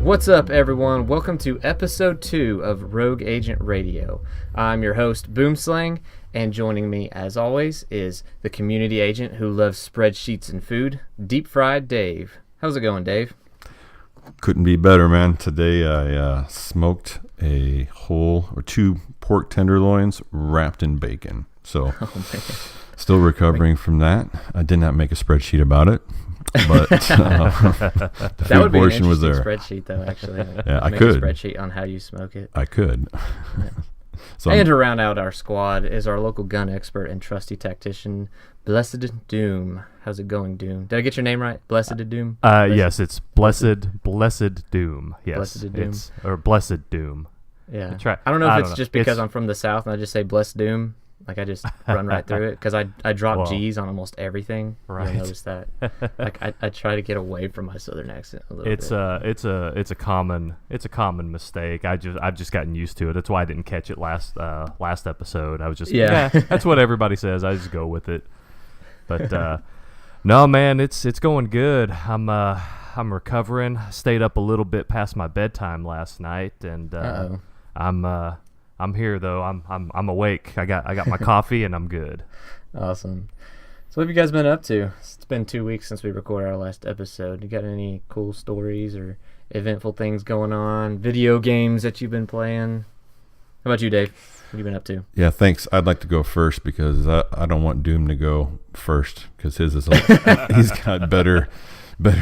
What's up, everyone? Welcome to episode 2 of Rogue Agent Radio. I'm your host, Boomslangg, and joining me, as always, is the community agent who loves spreadsheets and food, DeepFriedDave. How's it going, Dave? Couldn't be better, man. Today I smoked a whole or 2 pork tenderloins wrapped in bacon. So, still recovering from that. I did not make a spreadsheet about it. But the food portion was there. Spreadsheet, though, actually. Yeah, I make could. A spreadsheet on how you smoke it. I could. Yeah. So and to round out our squad is our local gun expert and trusty tactician, BlessedDoom. How's it going, Doom? Did I get your name right? BlessedDoom? Yes, it's BlessedDoom. Yes, BlessedDoom. Or BlessedDoom. Yeah. I don't know if it's just because I'm from the South and I just say BlessedDoom. Like, I just run right through it because I drop G's on almost everything. Right. You'll notice that. Like, I try to get away from my Southern accent a little bit. It's a common mistake. I've just gotten used to it. That's why I didn't catch it last episode. I was just that's what everybody says. I just go with it. But no, man, it's going good. I'm recovering. I stayed up a little bit past my bedtime last night, and I'm here though. I'm awake. I got my coffee and I'm good. Awesome. So what have you guys been up to? It's been 2 weeks since we recorded our last episode. You got any cool stories or eventful things going on? Video games that you've been playing? How about you, Dave? What have you been up to? Yeah, thanks. I'd like to go first because I don't want Doom to go first because his is he's got better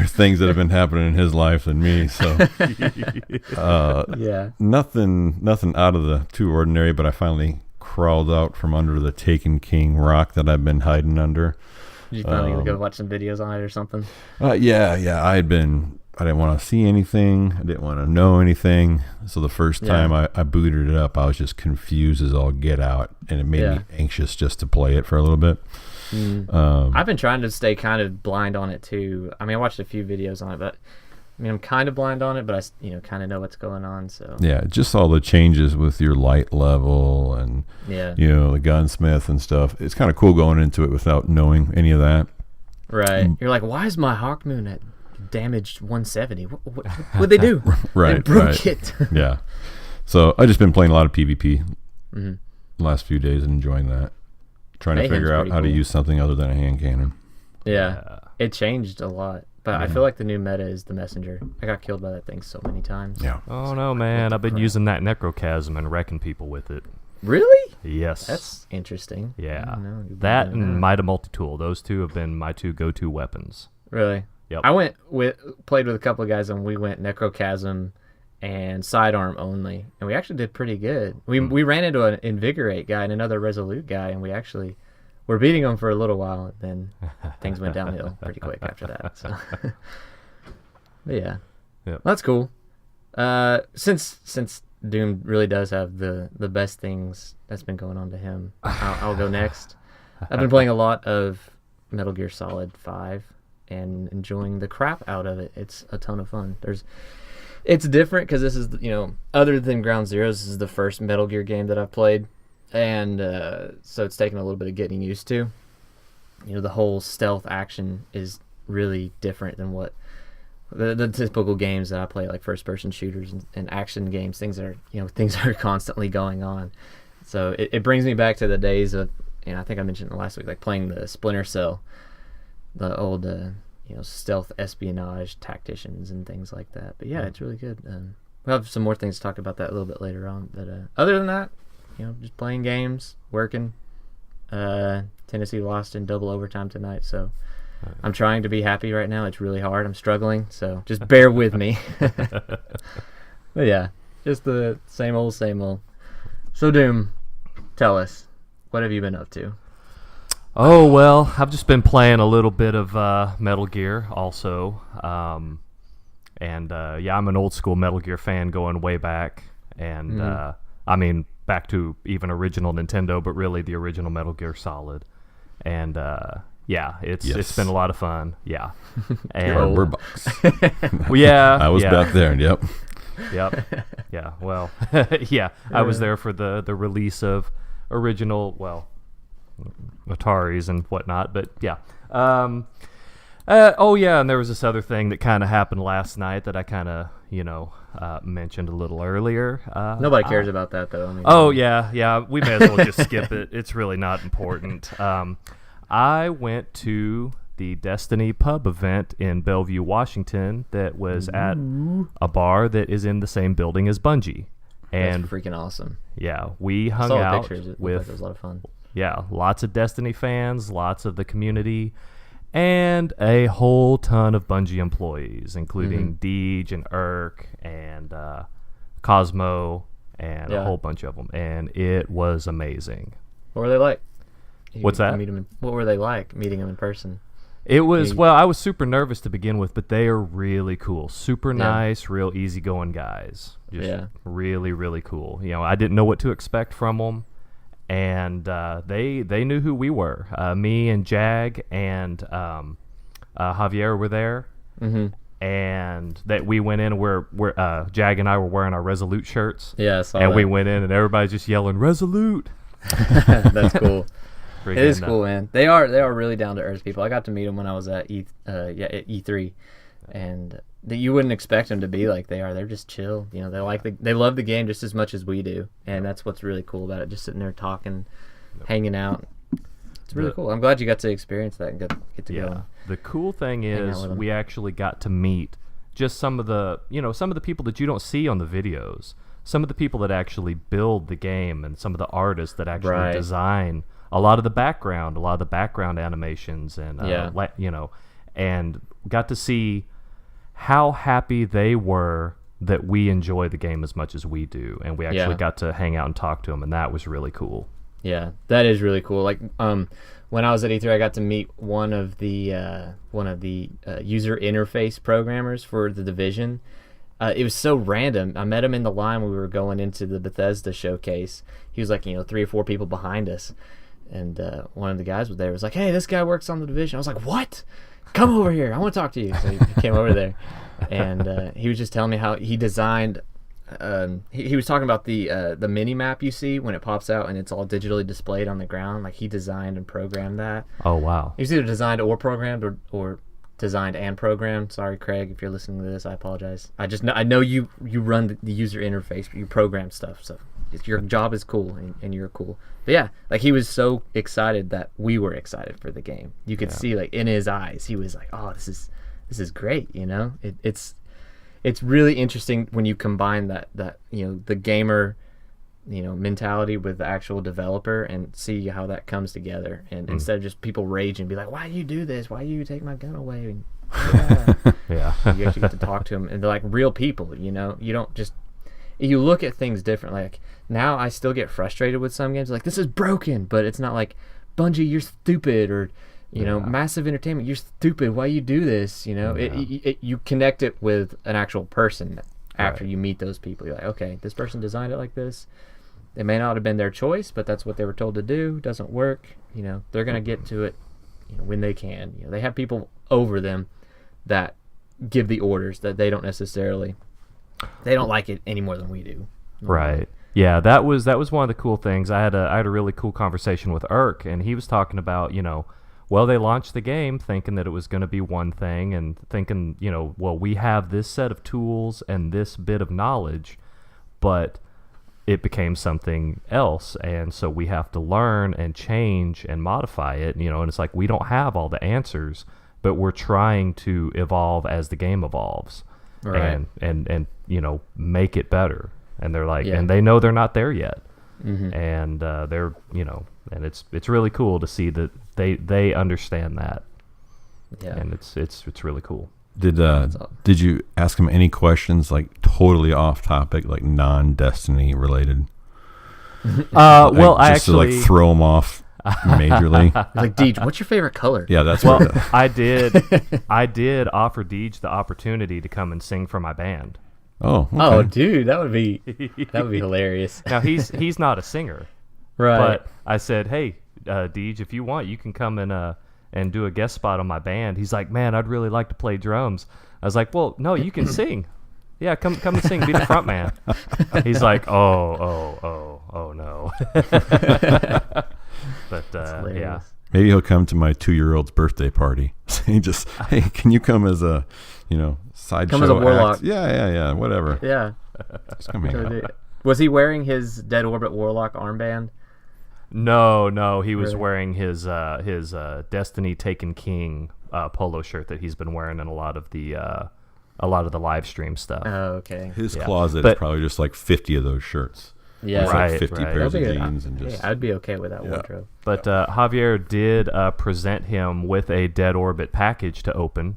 things that have been happening in his life than me. So yeah, nothing out of the too ordinary. But I finally crawled out from under the Taken King rock that I've been hiding under. Did you finally go watch some videos on it or something? Yeah. I didn't want to see anything. I didn't want to know anything. So the first time I booted it up, I was just confused as all get out, and it made me anxious just to play it for a little bit. I've been trying to stay kind of blind on it too. I mean, I watched a few videos on it, but I mean, I'm kind of blind on it, but I kind of know what's going on. So yeah, just all the changes with your light level and the gunsmith and stuff. It's kind of cool going into it without knowing any of that. Right. You're like, why is my Hawk Moon at damaged 170? What'd they do? Right. They broke it. Yeah. So I just been playing a lot of PvP the last few days and enjoying that. Trying to figure out how to use something other than a hand cannon. Yeah, it changed a lot. But I feel like the new meta is the messenger. I got killed by that thing so many times. Yeah. Oh, no, man. I've been using that necrochasm and wrecking people with it. Really? Yes. That's interesting. Yeah. That and Mida Multitool. Those two have been my 2 go-to weapons. Really? Yep. I played with a couple of guys, and we went necrochasm and sidearm only, and we actually did pretty good. We ran into an invigorate guy and another resolute guy, and we actually were beating them for a little while, and then things went downhill pretty quick after that. So, but yeah, well, that's cool. Since Doom really does have the best things that's been going on to him, I'll go next. I've been playing a lot of Metal Gear Solid 5 and enjoying the crap out of it. It's a ton of fun. It's different because this is, other than Ground Zeroes, this is the first Metal Gear game that I've played. And so it's taken a little bit of getting used to. The whole stealth action is really different than what the typical games that I play, like first-person shooters and action games. Things are constantly going on. So it brings me back to the days of, I think I mentioned it last week, like playing the Splinter Cell, the old stealth espionage tacticians and things like that. But yeah, it's really good. We'll have some more things to talk about that a little bit later on. But other than that, just playing games, working. Tennessee lost in double overtime tonight, so I'm trying to be happy right now. It's really hard. I'm struggling, so just bear with me. But yeah, just the same old, same old. So Doom, tell us, what have you been up to? Oh, well, I've just been playing a little bit of Metal Gear also. I'm an old school Metal Gear fan going way back. And, I mean, back to even original Nintendo, but really the original Metal Gear Solid. And, it's been a lot of fun. Yeah. And we're bucks. Well, yeah. I was back there, yep. Yep. Yeah, well, I was there for the release of original, Ataris and whatnot, but yeah. And there was this other thing that kind of happened last night that I kind of, mentioned a little earlier. Nobody cares about that, though. I mean, yeah. We may as well just skip it. It's really not important. I went to the Destiny pub event in Bellevue, Washington that was at a bar that is in the same building as Bungie. And that's freaking awesome. Yeah, we I hung saw the out pictures. It with looked like it was a lot of fun. Yeah, lots of Destiny fans, lots of the community, and a whole ton of Bungie employees, including Deej and Irk and Cosmo and a whole bunch of them. And it was amazing. What were they like? What's that? What were they like meeting them in person? It was, well, I was super nervous to begin with, but they are really cool. Super nice, real easygoing guys. Just really, really cool. I didn't know what to expect from them, and they knew who we were. Me and Jag and Javier were there, and that we went in where Jag and I were wearing our Resolute shirts. Yeah, I saw and that. We went in, and everybody's just yelling, "Resolute!" That's cool. It is cool, man. They are really down to earth people. I got to meet them when I was at at E3, and you wouldn't expect them to be like they are. They're just chill. They love the game just as much as we do, and that's what's really cool about it. Just sitting there talking, hanging out. It's really cool. I'm glad you got to experience that and get to go. The cool thing is we actually got to meet just some of the people that you don't see on the videos. Some of the people that actually build the game, and some of the artists that actually design a lot of the background animations, and and got to see how happy they were that we enjoy the game as much as we do, and we actually got to hang out and talk to them, and that was really cool. Yeah, that is really cool. Like when I was at E3, I got to meet one of the user interface programmers for The Division. It was so random. I met him in the line when we were going into the Bethesda showcase. He was like, 3 or 4 people behind us. And one of the guys was there. Was like, "Hey, this guy works on The Division." I was like, "What? Come over here. I want to talk to you." So he came over there, and he was just telling me how he designed. He was talking about the mini map you see when it pops out and it's all digitally displayed on the ground. Like he designed and programmed that. Oh wow! He was either designed or programmed, or designed and programmed. Sorry, Craig, if you're listening to this, I apologize. I know you run the user interface, but you program stuff, so your job is cool and you're cool. But yeah, like he was so excited that we were excited for the game. You could see like in his eyes, he was like, "Oh, this is great." It's really interesting when you combine that the gamer mentality with the actual developer and see how that comes together. And instead of just people rage and be like, "Why do you do this? Why do you take my gun away?" And, you actually get to talk to them, and they're like real people. You don't just. You look at things differently. Like now, I still get frustrated with some games. Like, this is broken, but it's not like, "Bungie, you're stupid," or Massive Entertainment, "You're stupid. Why you do this?" You connect it with an actual person after you meet those people. You're like, okay, this person designed it like this. It may not have been their choice, but that's what they were told to do. Doesn't work. They're gonna get to it when they can. They have people over them that give the orders that they don't necessarily. They don't like it any more than we do. Right. Yeah, that was one of the cool things. I had a really cool conversation with Irk, and he was talking about, well, they launched the game thinking that it was going to be one thing, and thinking, well, we have this set of tools and this bit of knowledge, but it became something else, and so we have to learn and change and modify it, and it's like we don't have all the answers, but we're trying to evolve as the game evolves. Right. And make it better. And they're like, and they know they're not there yet. And they're, and it's really cool to see that they understand that. Yeah. And it's really cool. Did you ask them any questions like totally off topic, like non-Destiny related? Well, I actually to throw them off majorly. Like, Deej, what's your favorite color? Yeah, that's well. I did offer Deej the opportunity to come and sing for my band. Oh, okay. Oh, dude, that would be hilarious. Now he's not a singer, right? But I said, "Hey, Deej, if you want, you can come and do a guest spot on my band." He's like, "Man, I'd really like to play drums." I was like, "Well, no, you can sing. Yeah, come and sing. Be the front man." He's like, "Oh no." But yeah, maybe he'll come to my 2-year-old's birthday party. Hey, can you come as a sideshow Come as a warlock. act. Yeah, whatever. Yeah. Just come hang out. Was he wearing his Dead Orbit Warlock armband? No, he was Really? wearing his Destiny Taken King polo shirt that he's been wearing in a lot of the live stream stuff. Oh, okay. His closet is probably just like 50 of those shirts. Yeah, It's like 50 pairs of That'd be jeans and just. I'd be okay with that wardrobe. But Javier did present him with a Dead Orbit package to open,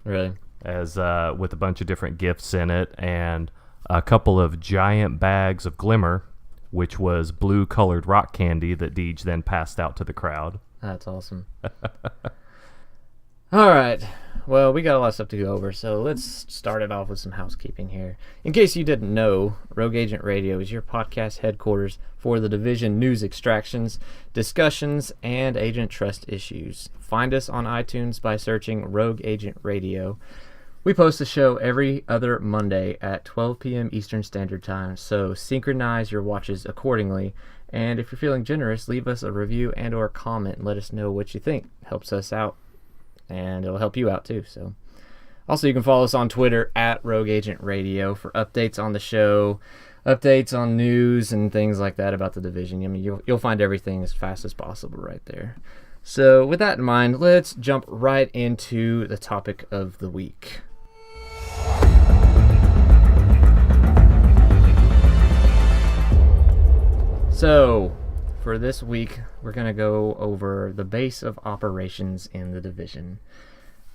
Really? as with a bunch of different gifts in it and a couple of giant bags of Glimmer, which was blue-colored rock candy that Deej then passed out to the crowd. That's awesome. All right. Well, we got a lot of stuff to go over, so let's start it off with some housekeeping here. In case you didn't know, Rogue Agent Radio is your podcast headquarters for the Division news extractions, discussions, and agent trust issues. Find us on iTunes by searching Rogue Agent Radio. We post the show every other Monday at 12 p.m. Eastern Standard Time, so synchronize your watches accordingly. And if you're feeling generous, leave us a review and or comment and let us know what you think. Helps us out, and it'll help you out too. So, also you can follow us on Twitter at Rogue Agent Radio for updates on the show, updates on news and things like that about the Division. I mean, you'll find everything as fast as possible right there. So with that in mind, let's jump right into the topic of the week. So, for this week, we're going to go over the base of operations in the Division.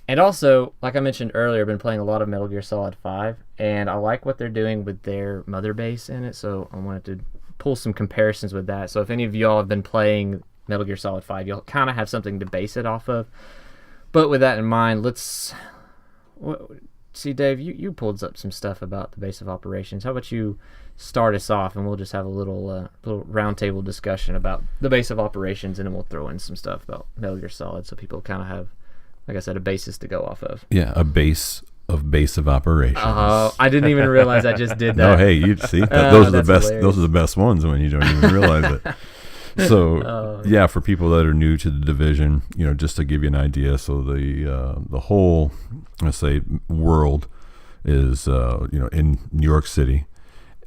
And also, like I mentioned earlier, I've been playing a lot of Metal Gear Solid 5, and I like what they're doing with their mother base in it, so I wanted to pull some comparisons with that. So if any of y'all have been playing Metal Gear Solid 5, you'll kind of have something to base it off of. But with that in mind, let's... See, Dave, you pulled up some stuff about the base of operations. How about you start us off, and we'll just have a little roundtable discussion about the base of operations, and then we'll throw in some stuff about Metal Gear Solid so people kind of have, like I said, a basis to go off of. Yeah, a base of operations. I didn't even realize I just did that. No, hey, you see, those are the best. Hilarious. Those are the best ones when you don't even realize it. So, yeah, for people that are new to the Division, just to give you an idea, so the whole, let's say, world is, in New York City,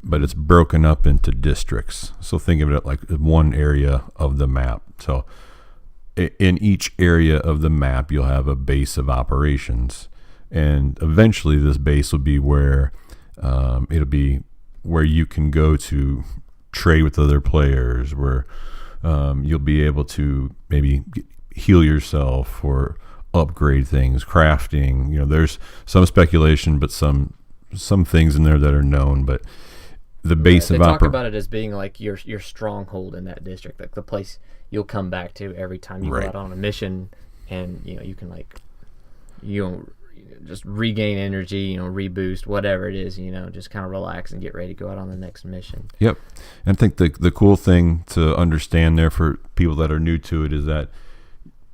but it's broken up into districts. So think of it like one area of the map. So in each area of the map, you'll have a base of operations, and eventually this base will be where it'll be where you can go to trade with other players, where you'll be able to maybe heal yourself or upgrade things, crafting. There's some speculation, but some things in there that are known. But the base of they talk about it as being like your stronghold in that district, like the place you'll come back to every time you go out on a mission, and you can just regain energy, reboost, whatever it is, just kind of relax and get ready to go out on the next mission. Yep. And I think the cool thing to understand there for people that are new to it is that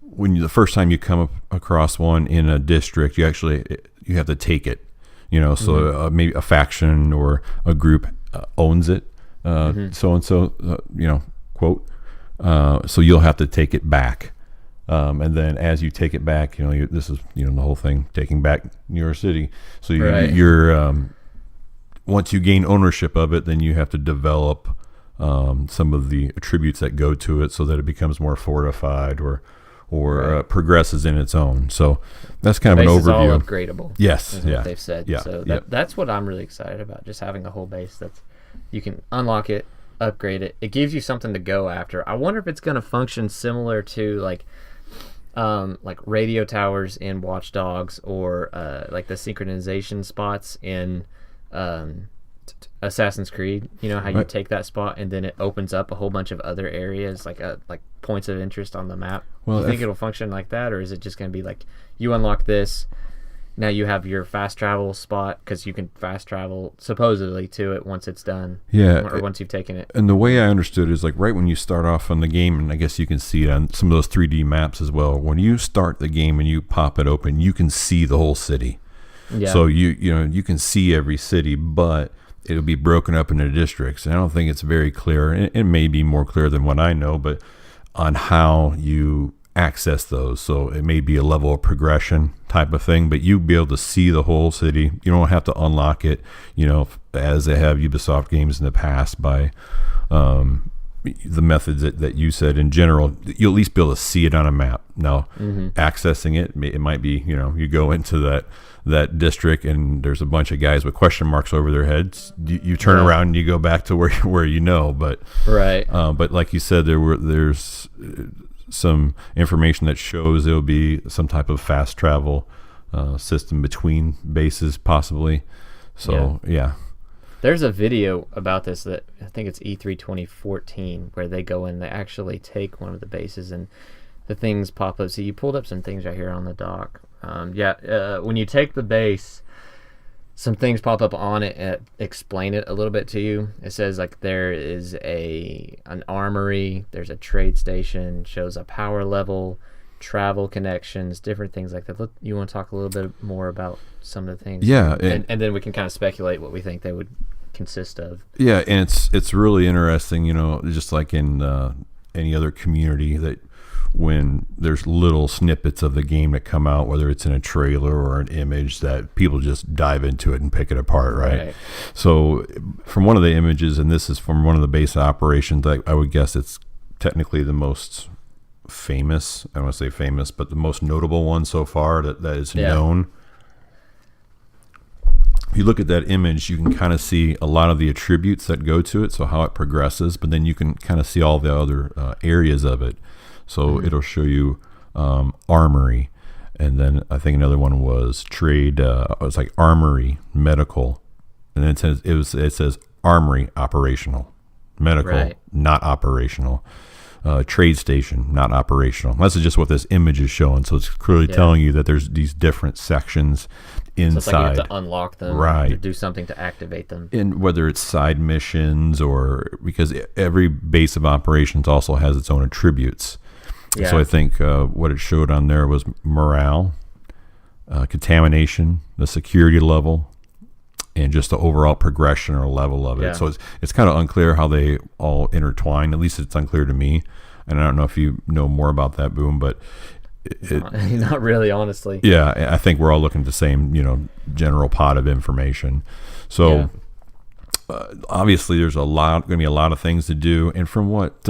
when the first time you come across one in a district, you have to take it, so maybe a faction or a group owns it, so-and-so, quote, so you'll have to take it back. And then as you take it back, this is, the whole thing, taking back New York City. So you're once you gain ownership of it, then you have to develop some of the attributes that go to it so that it becomes more fortified or progresses in its own. So that's kind of an overview. Is all upgradable. Yes. Is what they've said. Yeah. So that's what I'm really excited about, just having a whole base that you can unlock it, upgrade it. It gives you something to go after. I wonder if it's going to function similar to like radio towers in Watch Dogs, or like the synchronization spots in Assassin's Creed. How you take that spot and then it opens up a whole bunch of other areas, like points of interest on the map. Well, do you think it'll function like that, or is it just going to be like you unlock this, now you have your fast travel spot, because you can fast travel supposedly to it once it's done, or once you've taken it? And the way I understood it is like right when you start off on the game, and I guess you can see it on some of those 3D maps as well, when you start the game and you pop it open, you can see the whole city. So you can see every city, but it'll be broken up into districts. And I don't think it's very clear. It may be more clear than what I know, but on how you access those. So it may be a level of progression type of thing, but you'll be able to see the whole city. You don't have to unlock it, as they have Ubisoft games in the past by the methods that you said. In general, you'll at least be able to see it on a map. Now, accessing it might be, you go into that district and there's a bunch of guys with question marks over their heads. You turn around and you go back to where but right. But like you said, there's some information that shows there'll be some type of fast travel system between bases, possibly. So yeah. There's a video about this that I think it's E3 2014 where they go in, they actually take one of the bases and the things pop up. So you pulled up some things right here on the dock. When you take the base, some things pop up on it and explain it a little bit to you. It says like there is an armory, there's a trade station, shows a power level, travel connections, different things like that. Look, you want to talk a little bit more about some of the things? Yeah, and then we can kind of speculate what we think they would consist of. Yeah, and it's really interesting, just like in any other community, that when there's little snippets of the game that come out, whether it's in a trailer or an image, that people just dive into it and pick it apart, right? So from one of the images, and this is from one of the base operations, I would guess it's technically the most famous, I don't want to say famous, but the most notable one so far that is known. If you look at that image, you can kind of see a lot of the attributes that go to it, so how it progresses, but then you can kind of see all the other areas of it. So it'll show you armory, and then I think another one was trade. It was like armory, medical, and then it says armory operational, medical not operational, trade station not operational. That's just what this image is showing. So it's clearly telling you that there's these different sections inside. So it's like you have to unlock them, to do something to activate them. And whether it's side missions or because every base of operations also has its own attributes. Yeah. So I think what it showed on there was morale, contamination, the security level, and just the overall progression or level of it. Yeah. So it's kind of unclear how they all intertwine. At least it's unclear to me. And I don't know if you know more about that, Boom, but not really, honestly. Yeah, I think we're all looking at the same, general pot of information. So obviously there's going to be a lot of things to do. And from what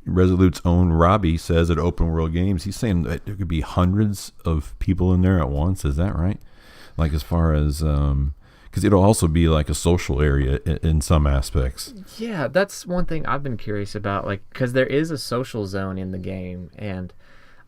Resolute's own Robbie says at Open World Games, he's saying that there could be hundreds of people in there at once. Is that right? Like as far as because it'll also be like a social area in some aspects. Yeah, that's one thing I've been curious about, like, because there is a social zone in the game, and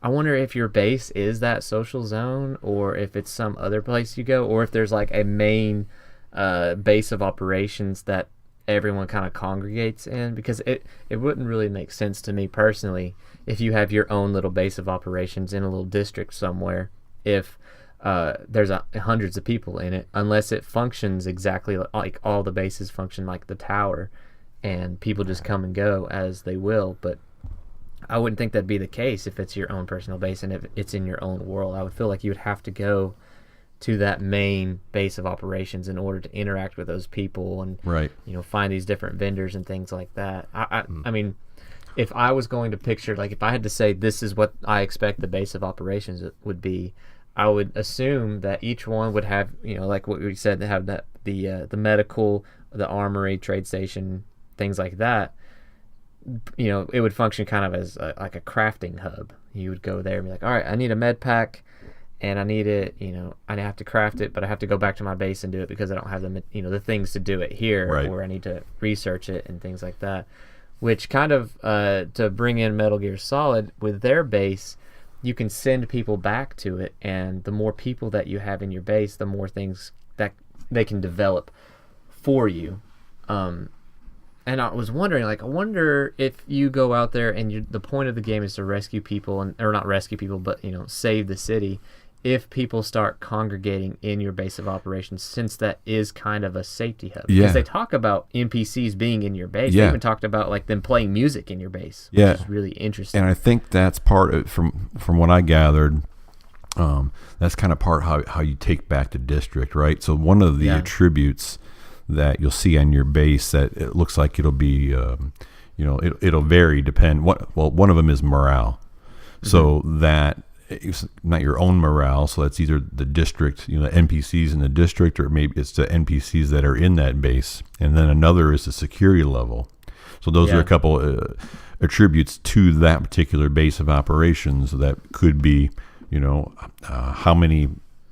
I wonder if your base is that social zone, or if it's some other place you go, or if there's like a main base of operations that everyone kind of congregates in, because it wouldn't really make sense to me personally if you have your own little base of operations in a little district somewhere if there's hundreds of people in it, unless it functions exactly like all the bases function like the tower and people just come and go as they will. But I wouldn't think that'd be the case if it's your own personal base and if it's in your own world. I would feel like you would have to go to that main base of operations in order to interact with those people and find these different vendors and things like that. I mean, if I was going to picture, like if I had to say this is what I expect the base of operations would be, I would assume that each one would have, like what we said, they have that the medical, the armory, trade station, things like that. It would function kind of as like a crafting hub. You would go there and be like, all right, I need a med pack. And I need it, I have to craft it, but I have to go back to my base and do it because I don't have the things to do it here, or I need to research it and things like that. Which kind of, to bring in Metal Gear Solid, with their base, you can send people back to it, and the more people that you have in your base, the more things that they can develop for you. And I was wondering, I wonder if you go out there and the point of the game is to rescue people, or not rescue people, but, save the city. If people start congregating in your base of operations, since that is kind of a safety hub. Because they talk about NPCs being in your base. They even talked about them playing music in your base, which is really interesting. And I think that's part of, from what I gathered, that's kind of part how you take back the district, right? So one of the attributes that you'll see on your base that it looks like it'll be it'll vary one of them is morale. So that it's not your own morale, so that's either the district, the NPCs in the district, or maybe it's the NPCs that are in that base, and then another is the security level. So those are a couple attributes to that particular base of operations that could be, how many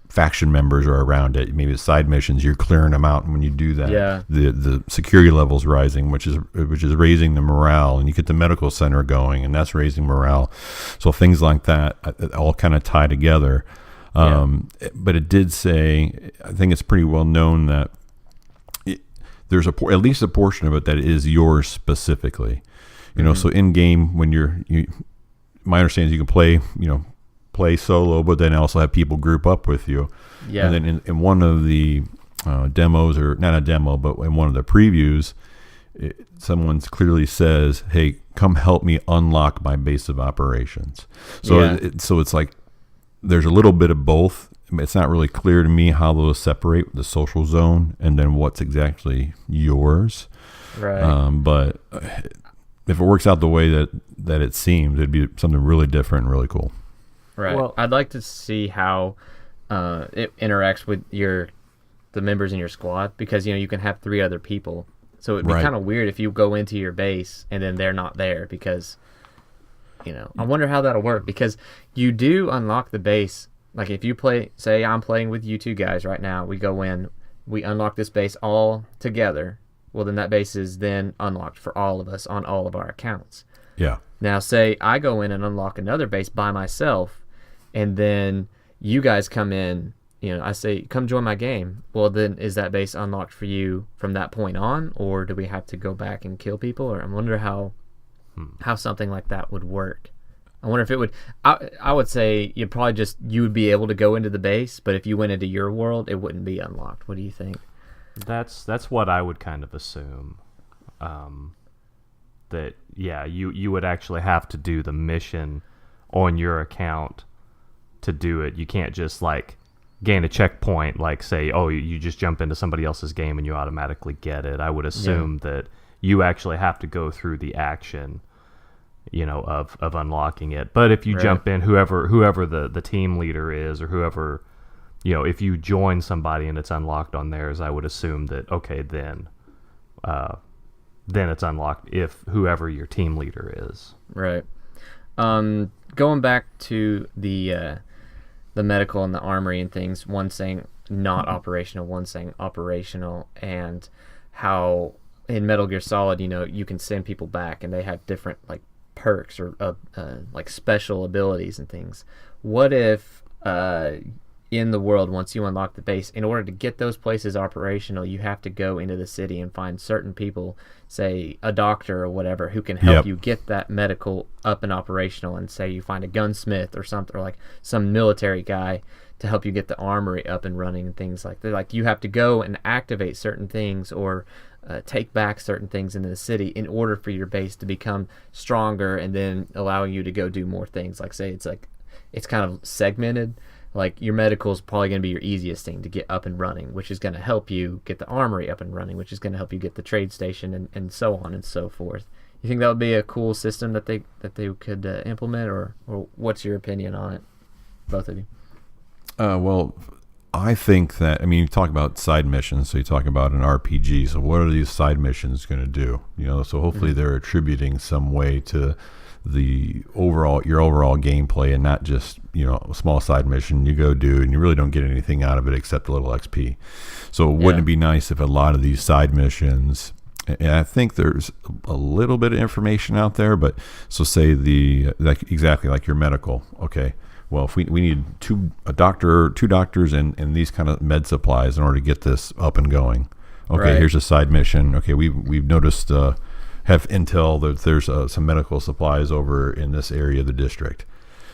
faction members are around it. Maybe it's side missions, you're clearing them out, and when you do that, the security level's rising, which is raising the morale, and you get the medical center going, and that's raising morale. So things like that all kind of tie together. But it did say, I think it's pretty well known that there's at least a portion of it that is yours specifically. So in game, when my understanding is you can play solo, but then also have people group up with you. And then in one of the demos, or not a demo, but in one of the previews, someone clearly says, "Hey, come help me unlock my base of operations." So so it's like there's a little bit of both. It's not really clear to me how those separate, the social zone and then what's exactly yours. Right. But if it works out the way that it seems, it'd be something really different and really cool. Right. Well, I'd like to see how it interacts with the members in your squad, because you can have 3 other people. So it'd be kind of weird if you go into your base and then they're not there, because I wonder how that'll work, because you do unlock the base. Like if you say I'm playing with you 2 guys right now, we go in, we unlock this base all together. Well, then that base is then unlocked for all of us on all of our accounts. Yeah. Now, say I go in and unlock another base by myself, and then you guys come in, I say, come join my game. Well, then is that base unlocked for you from that point on, or do we have to go back and kill people? Or I wonder how something like that would work. I wonder if it would. I would say you would be able to go into the base, but if you went into your world, it wouldn't be unlocked. What do you think? That's what I would kind of assume. That you would actually have to do the mission on your account to do it. You can't just gain a checkpoint, say, you just jump into somebody else's game and you automatically get it. I would assume that you actually have to go through the action, of unlocking it. But if you jump in, whoever the team leader is, or whoever, if you join somebody and it's unlocked on theirs, I would assume that then it's unlocked if whoever your team leader is. Right. Going back to the medical and the armory and things, one saying not operational, one saying operational, and how in Metal Gear Solid, you can send people back and they have different perks or special abilities and things. What if in the world, once you unlock the base, in order to get those places operational, you have to go into the city and find certain people, say a doctor or whatever, who can help you get that medical up and operational, and say you find a gunsmith or something, or some military guy to help you get the armory up and running and things like that. You have to go and activate certain things or take back certain things into the city in order for your base to become stronger, and then allowing you to go do more things. Say it's kind of segmented. Your medical is probably going to be your easiest thing to get up and running, which is going to help you get the armory up and running, which is going to help you get the trade station, and so on and so forth. You think that would be a cool system that they could implement, or what's your opinion on it, both of you? Well, I think that, you talk about side missions, so you talk about an RPG. So what are these side missions going to do? So hopefully they're attributing some way to your overall gameplay, and not just a small side mission you go do and you really don't get anything out of it except a little XP. So wouldn't it be nice if a lot of these side missions, and I think there's a little bit of information out there, but so say exactly like your medical. Okay, well, if we need two doctors and these kind of med supplies in order to get this up and going. Okay, here's a side mission. Okay, we've noticed have intel that there's some medical supplies over in this area of the district.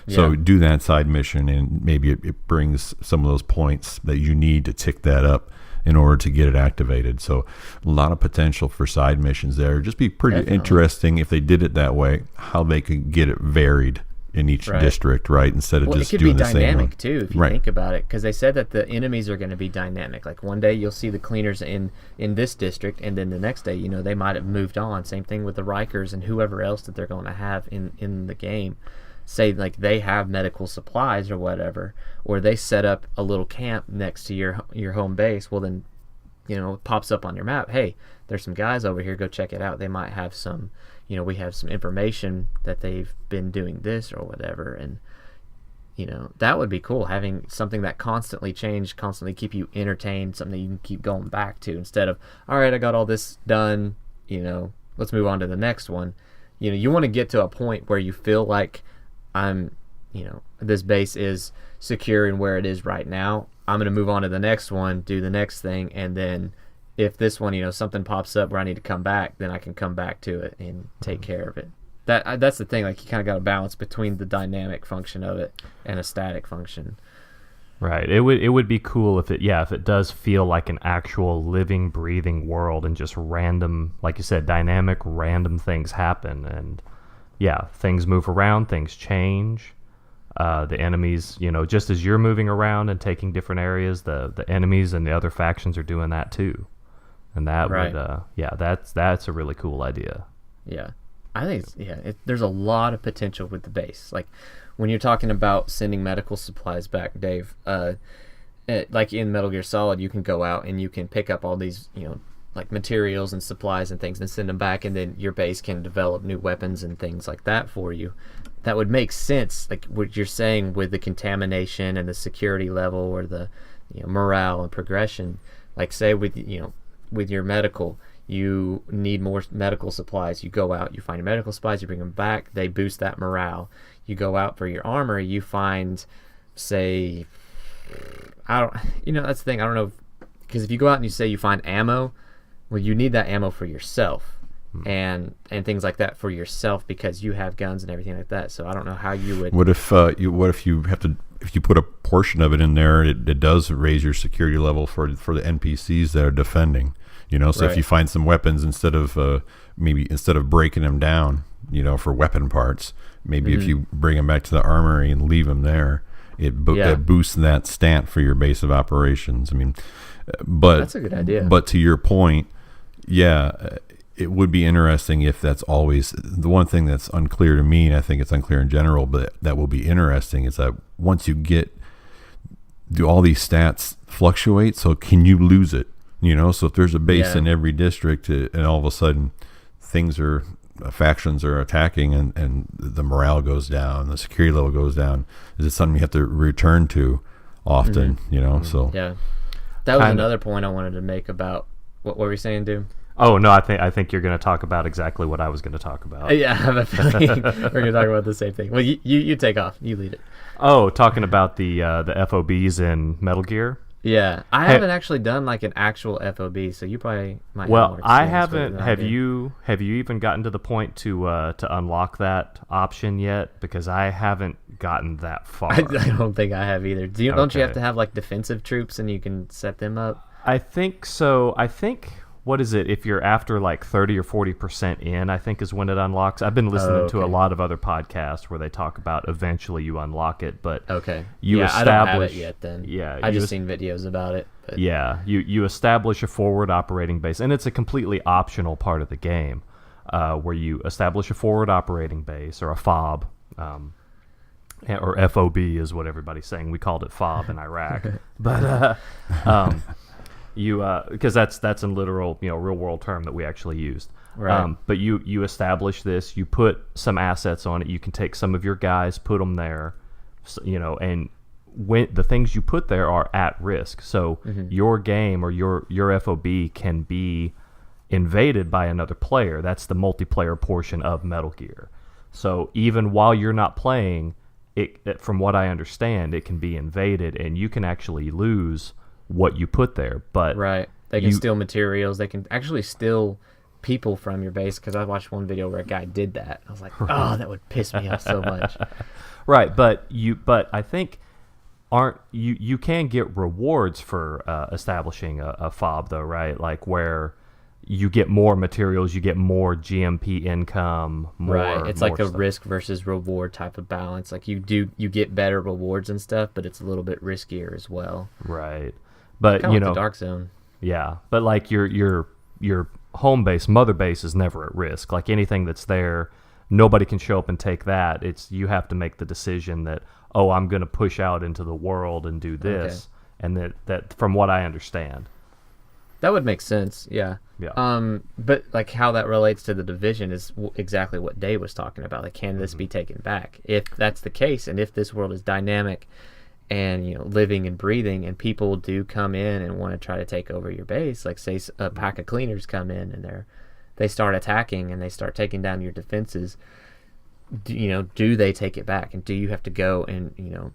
So do that side mission, and maybe it brings some of those points that you need to tick that up in order to get it activated. So a lot of potential for side missions there. Just be pretty interesting if they did it that way, how they could get it varied in each district, right? Instead of just doing the same one. It could be dynamic too, if you think about it, because they said that the enemies are going to be dynamic. Like one day you'll see the cleaners in this district, and then the next day, they might have moved on. Same thing with the Rikers and whoever else that they're going to have in the game. Say like they have medical supplies or whatever, or they set up a little camp next to your home base. Well then, it pops up on your map. Hey, there's some guys over here. Go check it out. They might have some. We have some information that they've been doing this or whatever, and that would be cool, having something that constantly change, constantly keep you entertained, something that you can keep going back to, instead of, all right, I got all this done, let's move on to the next one. You want to get to a point where you feel like this base is secure in where it is right now. I'm going to move on to the next one, do the next thing, and then if this one, something pops up where I need to come back, then I can come back to it and take care of it. That's the thing. Like, you kind of got to balance between the dynamic function of it and a static function. Right. It would be cool if it does feel like an actual living, breathing world, and just random, like you said, dynamic, random things happen, and things move around, things change. The enemies, just as you're moving around and taking different areas, the enemies and the other factions are doing that too. And that would, that's a really cool idea. Yeah. I think there's a lot of potential with the base. Like when you're talking about sending medical supplies back, Dave, like in Metal Gear Solid, you can go out and you can pick up all these, like materials and supplies and things and send them back, and then your base can develop new weapons and things like that for you. That would make sense, like what you're saying with the contamination and the security level, or the morale and progression. Like say with your medical, you need more medical supplies. You go out, you find your medical supplies, you bring them back, they boost that morale. You go out for your armor, you find, say, that's the thing. I don't know, because if you go out and you say you find ammo, well, you need that ammo for yourself. And things like that for yourself, because you have guns and everything like that. So I don't know how you would. What if you put a portion of it in there? It does raise your security level for the NPCs that are defending. So if you find some weapons, instead of breaking them down, for weapon parts, maybe if you bring them back to the armory and leave them there, it boosts that stat for your base of operations. I mean, but that's a good idea. But to your point, it would be interesting if that's always the one thing that's unclear to me, and I think it's unclear in general, but that will be interesting, is that once you do all these stats fluctuate? So can you lose it? So if there's a base in every district, and all of a sudden factions are attacking, and the morale goes down, the security level goes down, is it something you have to return to often? So that was another point I wanted to make about what were we saying, Doom? Oh no, I think you're going to talk about exactly what I was going to talk about. Yeah, I have a feeling we're going to talk about the same thing. Well, you take off, you lead it. Oh, talking about the FOBs in Metal Gear. Yeah, I haven't actually done like an actual FOB, so you probably might. Well, I haven't. Have you even gotten to the point to unlock that option yet? Because I haven't gotten that far. I don't think I have either. Don't you have to have like defensive troops and you can set them up? I think so. I think. What is it? If you're after like 30 or 40% in, I think is when it unlocks. I've been listening to a lot of other podcasts where they talk about eventually you unlock it, but you establish. I don't have it yet. Then I just seen videos about it. But. Yeah, you establish a forward operating base, and it's a completely optional part of the game, where you establish a forward operating base or a FOB, or FOB is what everybody's saying. We called it FOB in Iraq, but. Because that's a literal, real world term that we actually used. Right. But you establish this, you put some assets on it. You can take some of your guys, put them there, and when the things you put there are at risk. So your game or your FOB can be invaded by another player. That's the multiplayer portion of Metal Gear. So even while you're not playing, from what I understand, it can be invaded, and you can actually lose what you put there. But they can steal materials, they can actually steal people from your base, because I watched one video where a guy did that. I was like, oh, that would piss me off so much. But I think you can get rewards for establishing a FOB though, right? Like where you get more materials, you get more GMP income, more. Right. It's more like a stuff. risk versus reward type of balance. Like you get better rewards and stuff, but it's a little bit riskier as well. Right. But Kind of like the Dark Zone. Yeah. But like your home base, mother base is never at risk. Like anything that's there, nobody can show up and take that. It's you have to make the decision that, oh, I'm going to push out into the world and do this, and that from what I understand. That would make sense, yeah. Yeah. But like how that relates to the division is exactly what Dave was talking about. Like, can this be taken back? If that's the case, and if this world is dynamic and living and breathing, and people do come in and want to try to take over your base, like say a pack of cleaners come in and they start attacking and they start taking down your defenses. Do they take it back, and do you have to go and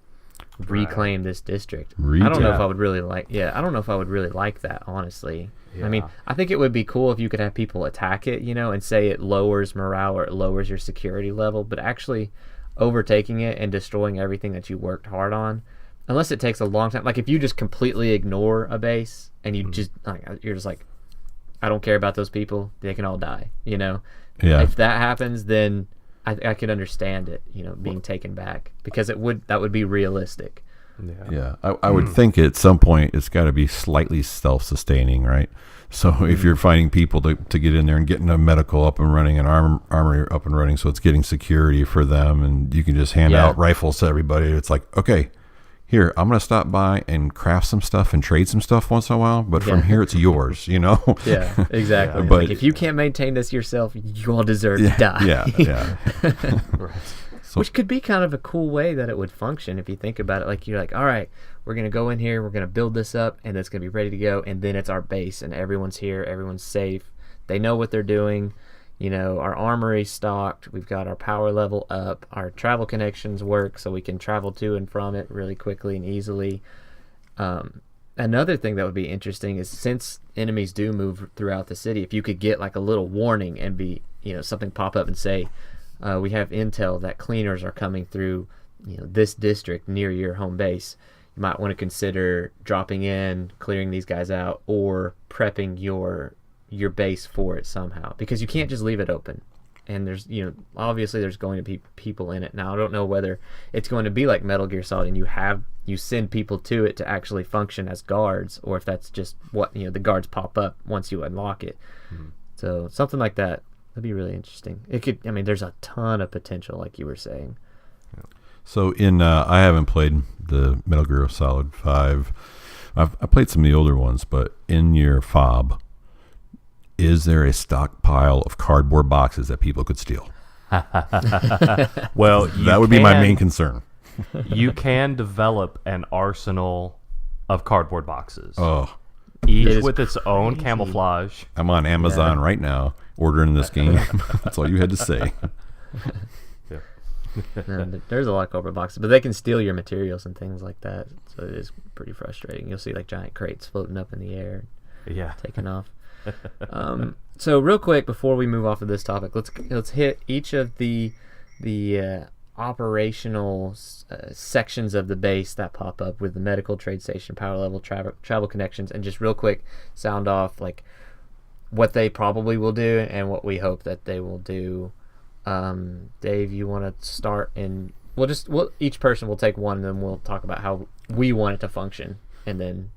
reclaim this district? I don't know if I would really like. Yeah, I don't know if I would really like that, honestly. Yeah. I mean, I think it would be cool if you could have people attack it, and say it lowers morale or it lowers your security level, but actually overtaking it and destroying everything that you worked hard on, unless it takes a long time. Like if you just completely ignore a base and you you're just like, I don't care about those people, they can all die. Yeah. If that happens, then I could understand it, being taken back, because that would be realistic. Yeah. I would think at some point it's got to be slightly self-sustaining, right? So if you're finding people to get in there and getting a medical up and running, an armory up and running, so it's getting security for them, and you can just hand out rifles to everybody. It's like, okay, here, I'm going to stop by and craft some stuff and trade some stuff once in a while, but from here it's yours, Yeah, exactly. But like, if you can't maintain this yourself, you all deserve to die. Yeah. Right. Which could be kind of a cool way that it would function if you think about it. Like you're like, all right, we're going to go in here, we're going to build this up, and it's going to be ready to go, and then it's our base, and everyone's here, everyone's safe. They know what they're doing. Our armory's stocked, we've got our power level up, our travel connections work so we can travel to and from it really quickly and easily. Another thing that would be interesting is, since enemies do move throughout the city, if you could get like a little warning and be, something pop up and say, we have intel that cleaners are coming through, this district near your home base. You might want to consider dropping in, clearing these guys out, or prepping your base for it somehow, because you can't just leave it open. And there's obviously there's going to be people in it. Now I don't know whether it's going to be like Metal Gear Solid and you send people to it to actually function as guards, or if that's just what the guards pop up once you unlock it. So something like that would be really interesting. It could, there's a ton of potential, like you were saying. So I haven't played the Metal Gear Solid 5. I played some of the older ones, but in your fob, is there a stockpile of cardboard boxes that people could steal? Well, that would be my main concern. You can develop an arsenal of cardboard boxes. Oh, each with its own camouflage. I'm on Amazon right now ordering this game. That's all you had to say. No, there's a lot of cardboard boxes, but they can steal your materials and things like that. So it is pretty frustrating. You'll see like giant crates floating up in the air, taking off. So real quick before we move off of this topic, let's hit each of the operational sections of the base that pop up with the medical, trade station, power level, travel connections, and just real quick sound off like what they probably will do and what we hope that they will do. Dave, you want to start? And each person will take one, and then we'll talk about how we want it to function, and then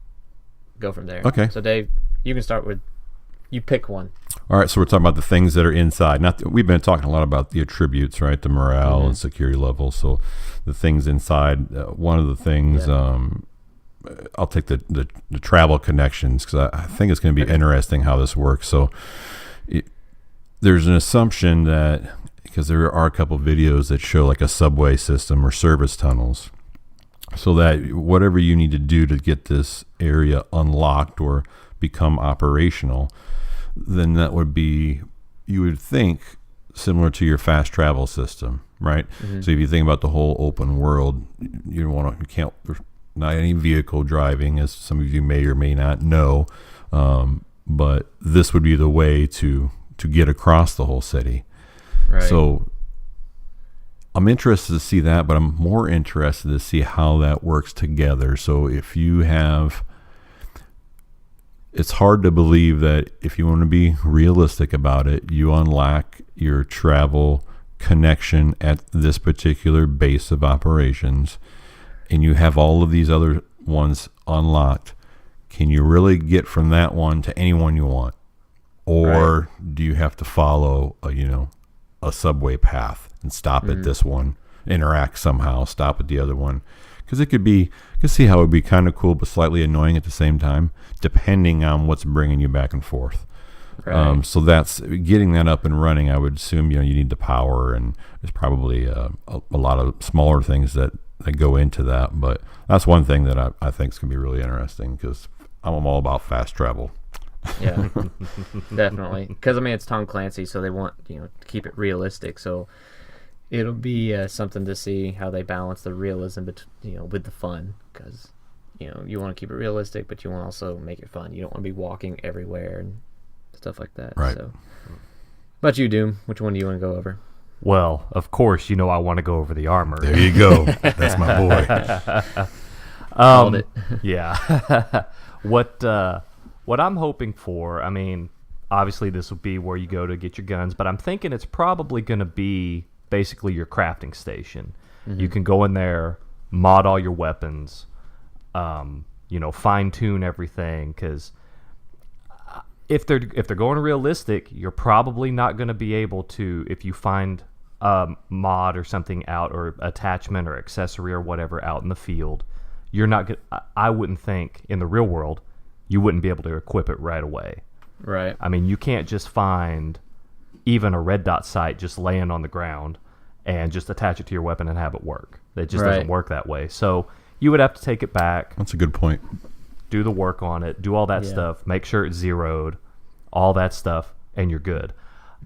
go from there. Okay. So Dave, you can start with. You pick one. All right, so we're talking about the things that are inside. We've been talking a lot about the attributes, right? The morale and security level. So the things inside. One of the things, I'll take the travel connections, because I think it's going to be interesting how this works. So there's an assumption that, because there are a couple of videos that show like a subway system or service tunnels, so that whatever you need to do to get this area unlocked or become operational, then that would be, you would think, similar to your fast travel system, right? So if you think about the whole open world, you can't, there's not any vehicle driving, as some of you may or may not know, but this would be the way to get across the whole city. Right. So I'm interested to see that, but I'm more interested to see how that works together. So if you have it's hard to believe that if you want to be realistic about it, you unlock your travel connection at this particular base of operations, and you have all of these other ones unlocked. Can you really get from that one to anyone you want? Or do you have to follow a subway path and stop at this one, interact somehow, stop at the other one? Because I can see how it would be kind of cool but slightly annoying at the same time, depending on what's bringing you back and forth. Right. So that's getting that up and running. I would assume you need the power, and there's probably a lot of smaller things that go into that. But that's one thing that I think is going to be really interesting, because I'm all about fast travel. Yeah, definitely. Because it's Tom Clancy, so they want to keep it realistic. So it'll be something to see how they balance the realism, with the fun. Because you want to keep it realistic, but you want to also make it fun. You don't want to be walking everywhere and stuff like that. Right. So, how about you, Doom? Which one do you want to go over? Well, of course, I want to go over the armor. There you go. That's my boy. Called it. Yeah. What I'm hoping for, obviously this will be where you go to get your guns, but I'm thinking it's probably going to be basically your crafting station. Mm-hmm. You can go in there, mod all your weapons, fine tune everything, because if they're going realistic, you're probably not going to be able to, if you find a mod or something out, or attachment or accessory or whatever out in the field, you're not going. I wouldn't think in the real world you wouldn't be able to equip it right away. Right. You can't just find even a red dot sight just laying on the ground and just attach it to your weapon and have it work. It just doesn't work that way. So you would have to take it back. That's a good point. Do the work on it, do all that stuff, make sure it's zeroed, all that stuff, and you're good.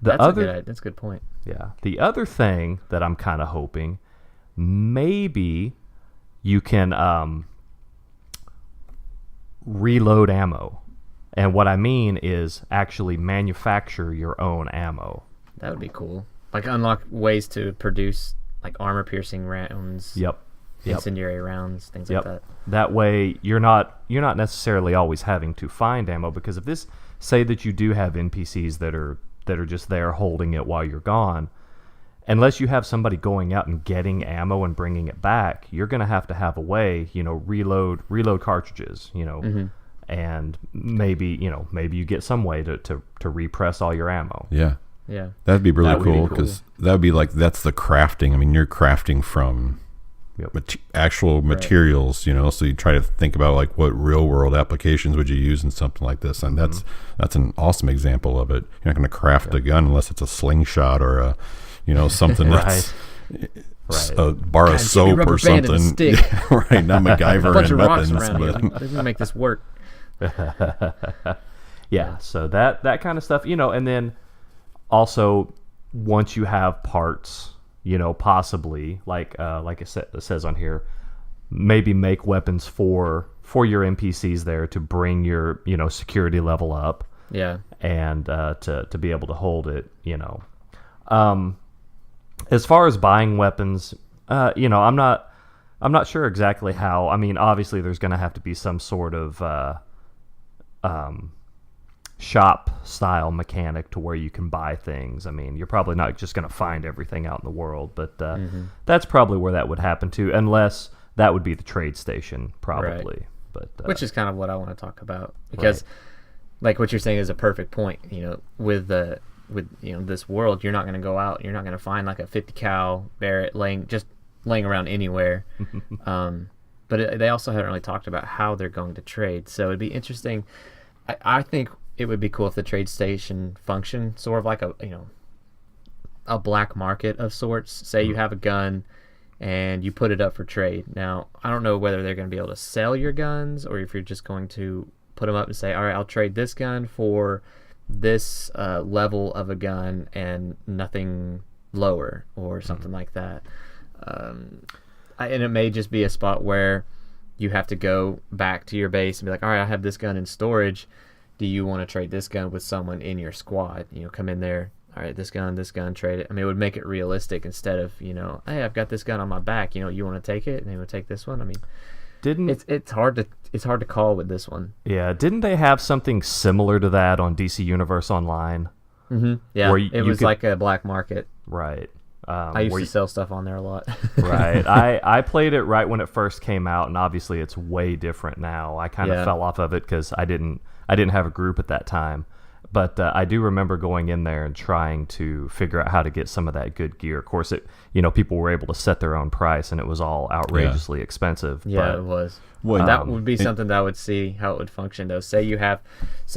That's a good point. Yeah. The other thing that I'm kind of hoping, maybe you can reload ammo. And what I mean is actually manufacture your own ammo. That would be cool. Like unlock ways to produce like armor-piercing rounds. Yep. Incendiary rounds, things like that. That way you're not necessarily always having to find ammo, because if this, say that you do have NPCs that are just there holding it while you're gone, unless you have somebody going out and getting ammo and bringing it back, you're going to have a way, reload cartridges, and maybe you get some way to repress all your ammo. Yeah. Yeah. That'd be really cool, because that would be like, that's the crafting. You're crafting from actual materials, so you try to think about like what real world applications would you use in something like this, and that's an awesome example of it. You're not going to craft a gun unless it's a slingshot or a something that's a bar of soap or something. Right, not MacGyver a bunch and of weapons. Rocks around here. They're gonna make this work. So that kind of stuff, and then also once you have parts, possibly like it says on here, maybe make weapons for your NPCs there to bring your security level up. Yeah. And to be able to hold it, as far as buying weapons, I'm not sure exactly how. Obviously there's going to have to be some sort of shop style mechanic to where you can buy things. You're probably not just going to find everything out in the world, but that's probably where that would happen to, unless that would be the trade station, probably. Right. But which is kind of what I want to talk about, because like what you're saying is a perfect point. With this world, you're not going to go out, you're not going to find like a 50 cal Barrett laying around anywhere. But they also haven't really talked about how they're going to trade, so it'd be interesting. I think it would be cool if the trade station functioned sort of like a black market of sorts. Say you have a gun and you put it up for trade. Now, I don't know whether they're going to be able to sell your guns, or if you're just going to put them up and say, all right, I'll trade this gun for this level of a gun and nothing lower, or something like that. And it may just be a spot where you have to go back to your base and be like, all right, I have this gun in storage. Do you want to trade this gun with someone in your squad? Come in there. All right, this gun, trade it. It would make it realistic instead of, hey, I've got this gun on my back. You want to take it? And they would take this one. it's hard to call with this one. Yeah, didn't they have something similar to that on DC Universe Online? Mm-hmm. Yeah, where it was like a black market. Right. I used to sell stuff on there a lot. Right. I played it right when it first came out, and obviously it's way different now. I kind of fell off of it because I didn't have a group at that time. But I do remember going in there and trying to figure out how to get some of that good gear. Of course, people were able to set their own price, and it was all outrageously expensive. Yeah, it was. Well, that would be something that I would see how it would function, though. Say you have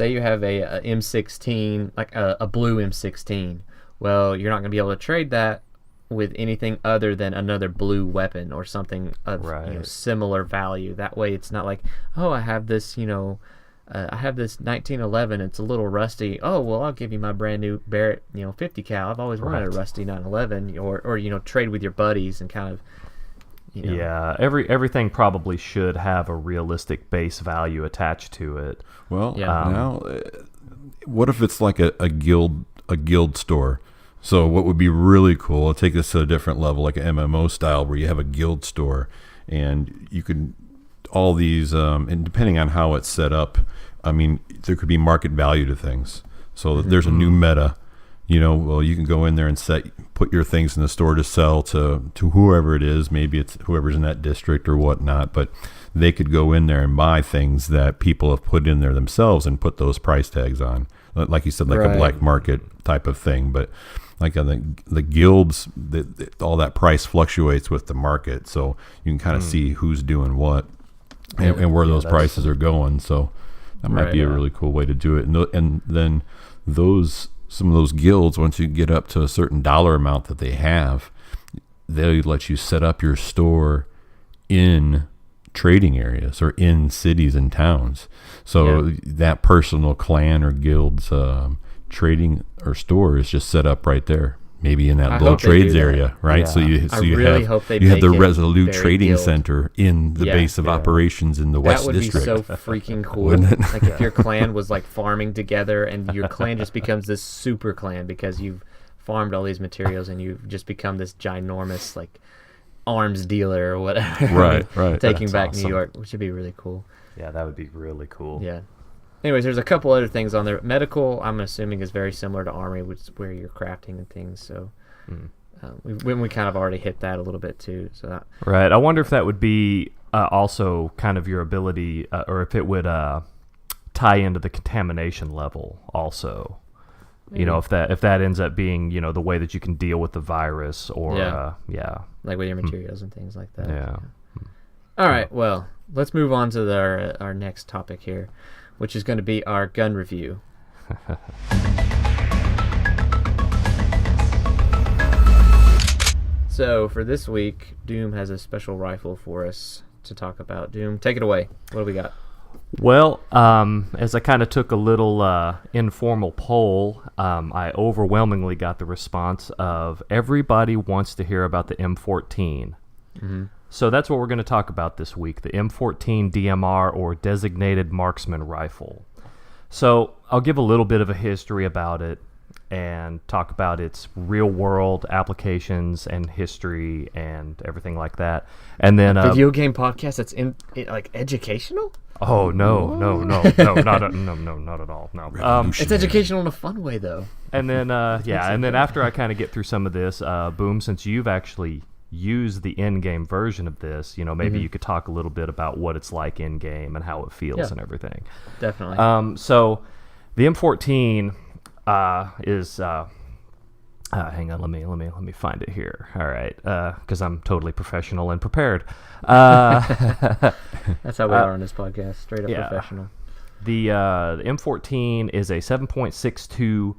a M16, like a blue M16. Well, you're not going to be able to trade that with anything other than another blue weapon or something of similar value. That way, it's not like, oh, I have this, I have this 1911. It's a little rusty. Oh, well, I'll give you my brand new Barrett, 50 cal. I've always wanted a rusty 911, or trade with your buddies and kind of, Yeah, everything probably should have a realistic base value attached to it. Well, now, what if it's like a guild store? So what would be really cool, I'll take this to a different level, like an MMO style, where you have a guild store, and you can, all these, and depending on how it's set up, I mean, there could be market value to things. So there's a new meta, well, you can go in there and put your things in the store to sell to whoever it is. Maybe it's whoever's in that district or whatnot, but they could go in there and buy things that people have put in there themselves and put those price tags on. Like you said, like a black market type of thing, but like on the guilds, all that price fluctuates with the market, so you can kind of see who's doing what and where those prices are going. So that might be a really cool way to do it. And then some of those guilds, once you get up to a certain dollar amount that they have, they'll let you set up your store in trading areas or in cities and towns. So that personal clan or guild's trading or store is just set up right there, maybe in that low trades area, right? Yeah. So you have the Resolute Trading Center in the base of operations in the West District. That would be so freaking cool. Wouldn't it? Like if your clan was like farming together, and your clan just becomes this super clan because you've farmed all these materials and you've just become this ginormous like arms dealer or whatever. Right. Taking back awesome. New York, which would be really cool. Yeah, that would be really cool. Yeah. Anyways, there's a couple other things on there. Medical, I'm assuming, is very similar to Army, which is where you're crafting and things. So we kind of already hit that a little bit too. So right. I wonder if that would be also kind of your ability, or if it would tie into the contamination level also. If that ends up being the way that you can deal with the virus, or like with your materials and things like that. Yeah. All right. Well, let's move on to our next topic here, which is going to be our gun review. So for this week, Doom has a special rifle for us to talk about. Doom, take it away. What do we got? Well, as I kind of took a little informal poll, I overwhelmingly got the response of everybody wants to hear about the M14. Mm-hmm. So that's what we're going to talk about this week, the M14 DMR, or Designated Marksman Rifle. So I'll give a little bit of a history about it and talk about its real-world applications and history and everything like that. And then video game podcast that's like educational? Oh no, not at all. No, it's educational in a fun way though. And then and then after I kind of get through some of this, Boom, since you've actually used the in-game version of this, maybe you could talk a little bit about what it's like in-game and how it feels and everything. Definitely. So the M14 is hang on, let me find it here. All right, because I'm totally professional and prepared. That's how we are on this podcast, straight up professional. The M14 is a 7.62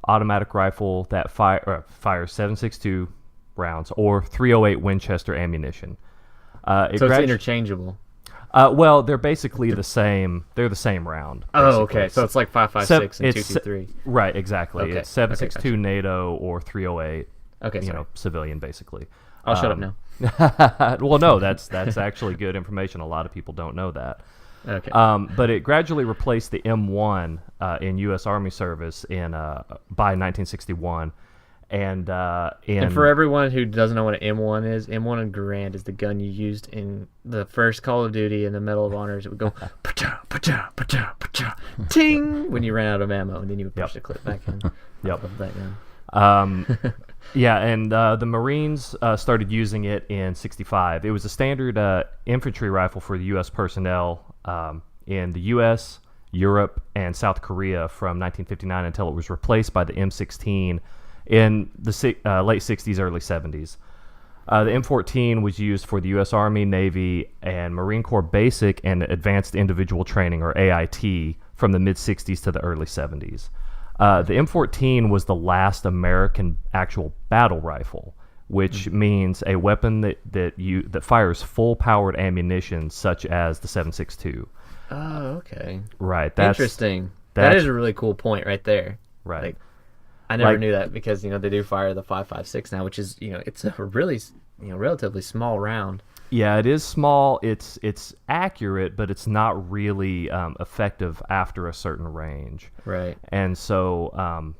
automatic rifle that fires 7.62 rounds or 308 Winchester ammunition. So it's interchangeable. Well, they're basically the same. They're the same round. Basically. Oh, okay. So it's like 5.56 and 2.23. Right, exactly. Okay. It's 7.62 NATO or 308. Okay, civilian basically. I'll shut up now. Well, no, that's actually good information. A lot of people don't know that. Okay. But it gradually replaced the M1 in U.S. Army service by 1961. And for everyone who doesn't know what an M1 is, M1 and Garand is the gun you used in the first Call of Duty and the Medal of Honors. It would go pa-cha, pa-cha, pa-cha, pa-cha, ting when you ran out of ammo, and then you would push the clip back in. Yep. Love that gun. Yeah, and the Marines started using it in '65. It was a standard infantry rifle for the U.S. personnel in the U.S., Europe, and South Korea from 1959 until it was replaced by the M16 in the late 60s, early 70s. The M14 was used for the U.S. Army, Navy, and Marine Corps Basic and Advanced Individual Training, or AIT, from the mid-60s to the early 70s. The M14 was the last American actual battle rifle, which means a weapon that fires full-powered ammunition, such as the 7.62. Oh, okay. Right. Interesting. That is a really cool point right there. Right. Like, I never knew that because they do fire the 5.56 now, which is it's a really relatively small round. Yeah, it is small. It's accurate, but it's not really effective after a certain range. Right. And so,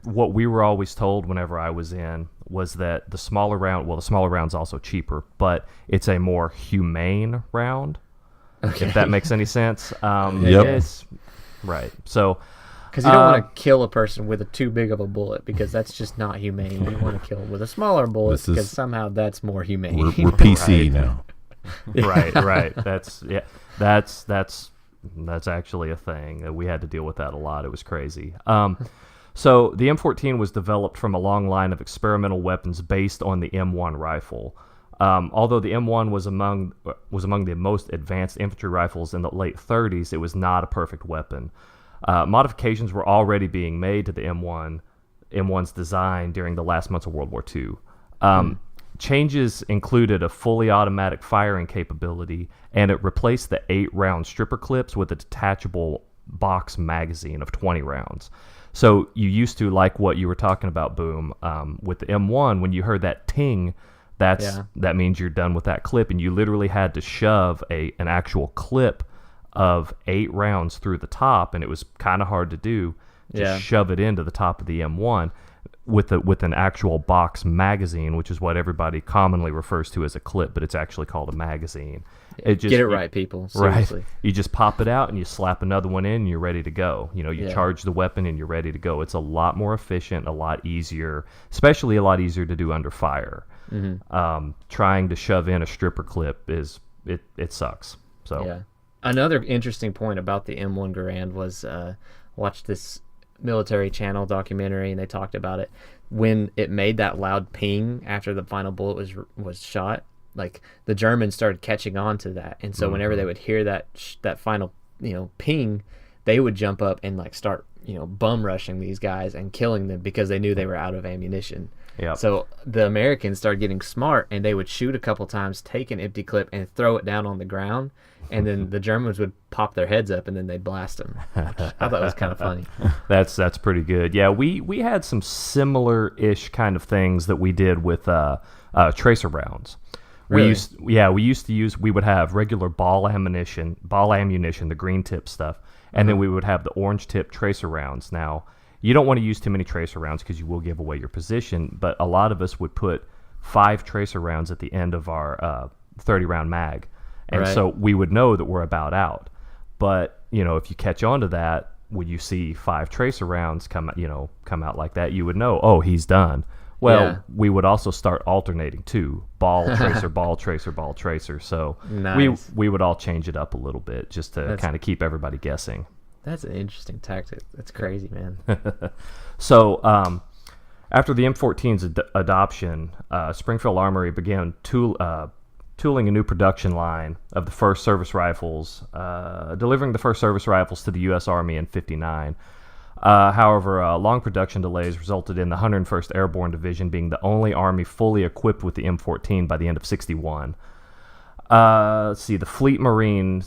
what we were always told whenever I was in was that the smaller round's also cheaper, but it's a more humane round. Okay. If that makes any sense. Yep. Right. So. Because you don't want to kill a person with too big of a bullet, because that's just not humane. You want to kill them with a smaller bullet because somehow that's more humane. We're PC now. Right. That's actually a thing. We had to deal with that a lot. It was crazy. So the M14 was developed from a long line of experimental weapons based on the M1 rifle. Although the M1 was among the most advanced infantry rifles in the late 30s, it was not a perfect weapon. Modifications were already being made to the M1's design during the last months of World War II. Changes included a fully automatic firing capability, and it replaced the 8-round stripper clips with a detachable box magazine of 20 rounds. So you used to, like what you were talking about, Boom, with the M1, when you heard that ting, that means you're done with that clip, and you literally had to shove an actual clip of 8 rounds through the top, and it was kind of hard to do. Just shove it into the top of the M1 with an actual box magazine, which is what everybody commonly refers to as a clip, but it's actually called a magazine. Get it right, people. Seriously. Right. You just pop it out and you slap another one in, and you're ready to go. You charge the weapon and you're ready to go. It's a lot more efficient, a lot easier, especially a lot easier to do under fire. Mm-hmm. Trying to shove in a stripper clip it sucks. So. Yeah. Another interesting point about the M1 Garand was watched this military channel documentary, and they talked about it when it made that loud ping after the final bullet was shot. Like, the Germans started catching on to that, and so whenever they would hear that final ping, they would jump up and start bum rushing these guys and killing them because they knew they were out of ammunition. Yep. So the Americans started getting smart, and they would shoot a couple times, take an empty clip, and throw it down on the ground, and then the Germans would pop their heads up, and then they'd blast them. I thought that was kind of funny. That's pretty good. Yeah, we had some similar-ish kind of things that we did with tracer rounds. Really? We would have regular ball ammunition, the green tip stuff, and then we would have the orange tip tracer rounds. Now, you don't want to use too many tracer rounds because you will give away your position, but a lot of us would put 5 tracer rounds at the end of our 30-round mag, and so we would know that we're about out. But if you catch on to that, when you see 5 tracer rounds come out like that, you would know, oh, he's done. Well, we would also start alternating too, ball tracer, ball tracer, ball tracer. So nice. we would all change it up a little bit just to kind of keep everybody guessing. That's an interesting tactic. That's crazy, man. So after the M14's adoption, Springfield Armory began tooling a new production line of the first service rifles, delivering the first service rifles to the U.S. Army in '59. However, long production delays resulted in the 101st Airborne Division being the only Army fully equipped with the M14 by the end of '61. Let's see, the Fleet Marine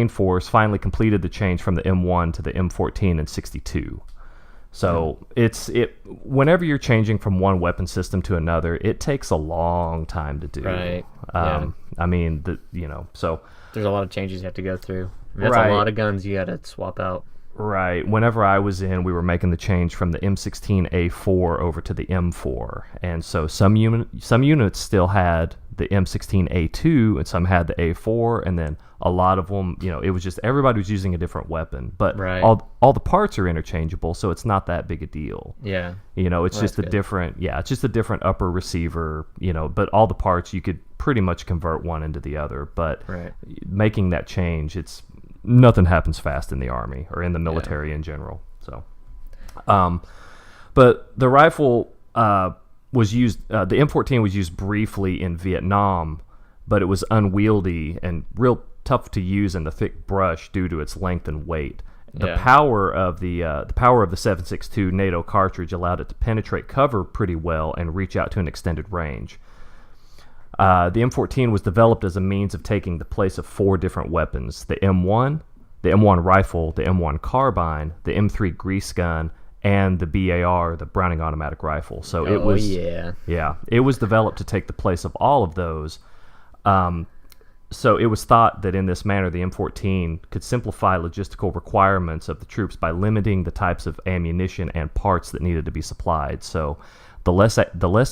Force finally completed the change from the M1 to the M14 in '62. So whenever you're changing from one weapon system to another, it takes a long time to do. Right. I mean, so there's a lot of changes you have to go through. That's a lot of guns you got to swap out. Right. Whenever I was in, we were making the change from the M16A4 over to the M4, and so some units still had the M16A2, and some had the A4, and then a lot of them, it was just everybody was using a different weapon, but all the parts are interchangeable, so it's not that big a deal. Yeah. It's just a different, it's just a different upper receiver, but all the parts you could pretty much convert one into the other, but making that change, nothing happens fast in the Army or in the military in general. So, but the rifle was used. The M14 was used briefly in Vietnam, but it was unwieldy and real tough to use in the thick brush due to its length and weight. The power of the 7.62 NATO cartridge allowed it to penetrate cover pretty well and reach out to an extended range. The M14 was developed as a means of taking the place of 4 different weapons: the M1, the M1 rifle, the M1 carbine, the M3 grease gun, and the BAR, the Browning automatic rifle. So it was developed to take the place of all of those. So it was thought that in this manner, the M14 could simplify logistical requirements of the troops by limiting the types of ammunition and parts that needed to be supplied. So the less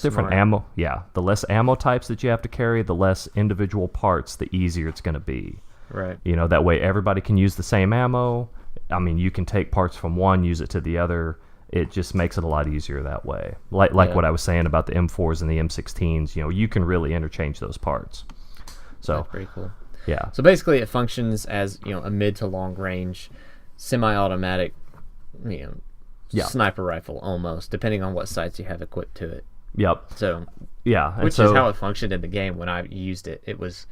different ammo, the less ammo types that you have to carry, the less individual parts, the easier it's going to be. Right. That way everybody can use the same ammo. I mean, you can take parts from one, use it to the other. It just makes it a lot easier that way. Like what I was saying about the M4s and the M16s, you can really interchange those parts. So that's pretty cool. Yeah. So basically it functions as, a mid to long range semi-automatic, sniper rifle almost, depending on what sights you have equipped to it. Yep. So which is how it functioned in the game when I used it. It was,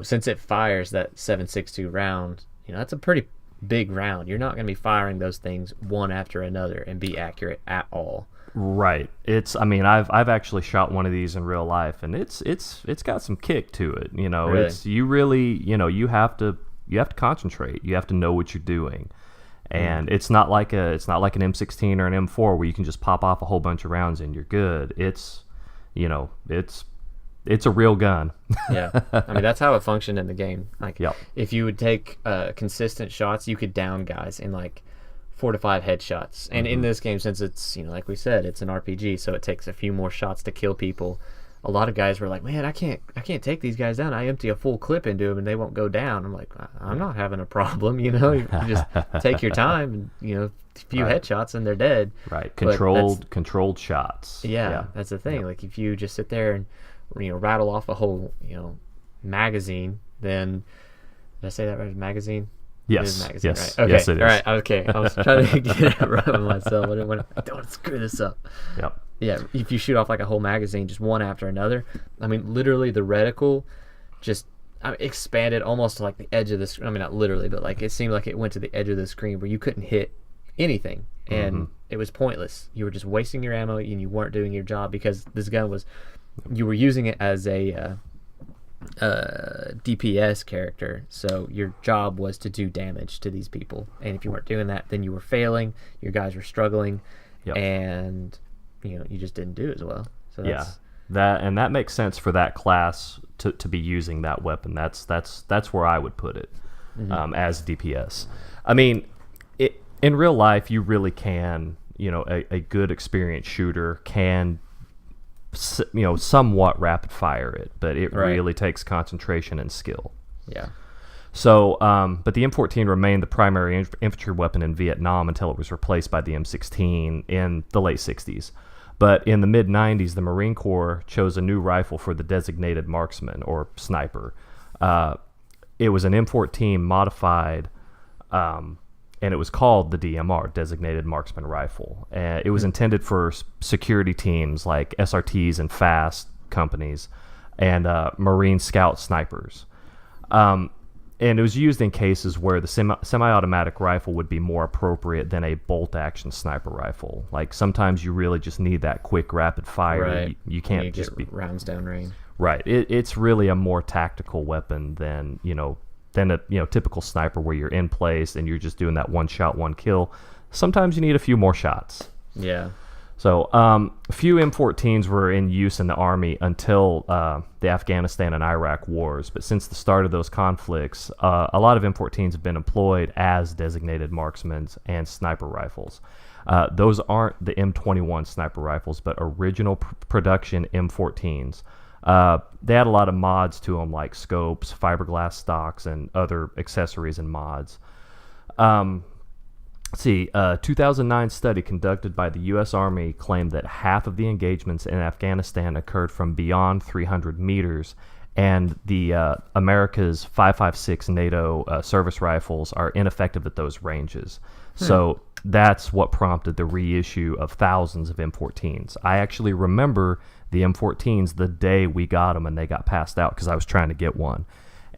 since it fires that 7.62 round, that's a pretty big round. You're not going to be firing those things one after another and be accurate at all. Right. I've actually shot one of these in real life, and it's got some kick to it. Really? It's you really, you have to concentrate. You have to know what you're doing. And it's not like an M16 or an M4 where you can just pop off a whole bunch of rounds and you're good. It's a real gun. Yeah. That's how it functioned in the game. If you would take consistent shots, you could down guys in 4 to 5 headshots. And in this game, since it's, like we said, it's an RPG, so it takes a few more shots to kill people. A lot of guys were like, man, I can't take these guys down. I empty a full clip into them and they won't go down. I'm like, I'm not having a problem, you just take your time and, a few headshots and they're dead. Right. Controlled shots. Yeah, that's the thing. Like if you just sit there and, rattle off a whole, magazine, then, did I say that right? Magazine? Yes. Magazine, yes. right? Okay. Yes, it is. All right. Okay. I was trying to get it right with myself. I don't want to screw this up. Yep. Yeah. If you shoot off a whole magazine, just one after another, literally the reticle just expanded almost to the edge of the screen. Not literally, but it seemed like it went to the edge of the screen where you couldn't hit anything, and it was pointless. You were just wasting your ammo and you weren't doing your job because this gun you were using it as a DPS character, so your job was to do damage to these people, and if you weren't doing that, then you were failing, your guys were struggling, and you just didn't do as well. So that makes sense for that class to be using that weapon. That's where I would put it as DPS. In real life, you really can, a good experienced shooter can somewhat rapid fire it, but it really takes concentration and skill. Yeah. So, but the M14 remained the primary infantry weapon in Vietnam until it was replaced by the M16 in the late 60s. But in the mid-90s, the Marine Corps chose a new rifle for the designated marksman or sniper. It was an M14 modified, and it was called the DMR, Designated Marksman Rifle. It was intended for security teams like SRTs and FAST companies and Marine Scout snipers. And it was used in cases where the semi-automatic rifle would be more appropriate than a bolt-action sniper rifle. Sometimes you really just need that quick, rapid fire. Right. You can't just be rounds down range. Right. It's really a more tactical weapon than a typical sniper where you're in place and you're just doing that one shot, one kill. Sometimes you need a few more shots. Yeah. So a few M14s were in use in the Army until the Afghanistan and Iraq wars. But since the start of those conflicts, a lot of M14s have been employed as designated marksmen and sniper rifles. Those aren't the M21 sniper rifles, but original production M14s. They had a lot of mods to them, like scopes, fiberglass stocks, and other accessories and mods. Let's see, a 2009 study conducted by the U.S. Army claimed that half of the engagements in Afghanistan occurred from beyond 300 meters, and the America's 5.56 NATO service rifles are ineffective at those ranges. So that's what prompted the reissue of thousands of M14s. I actually remember the M14s the day we got them and they got passed out because I was trying to get one.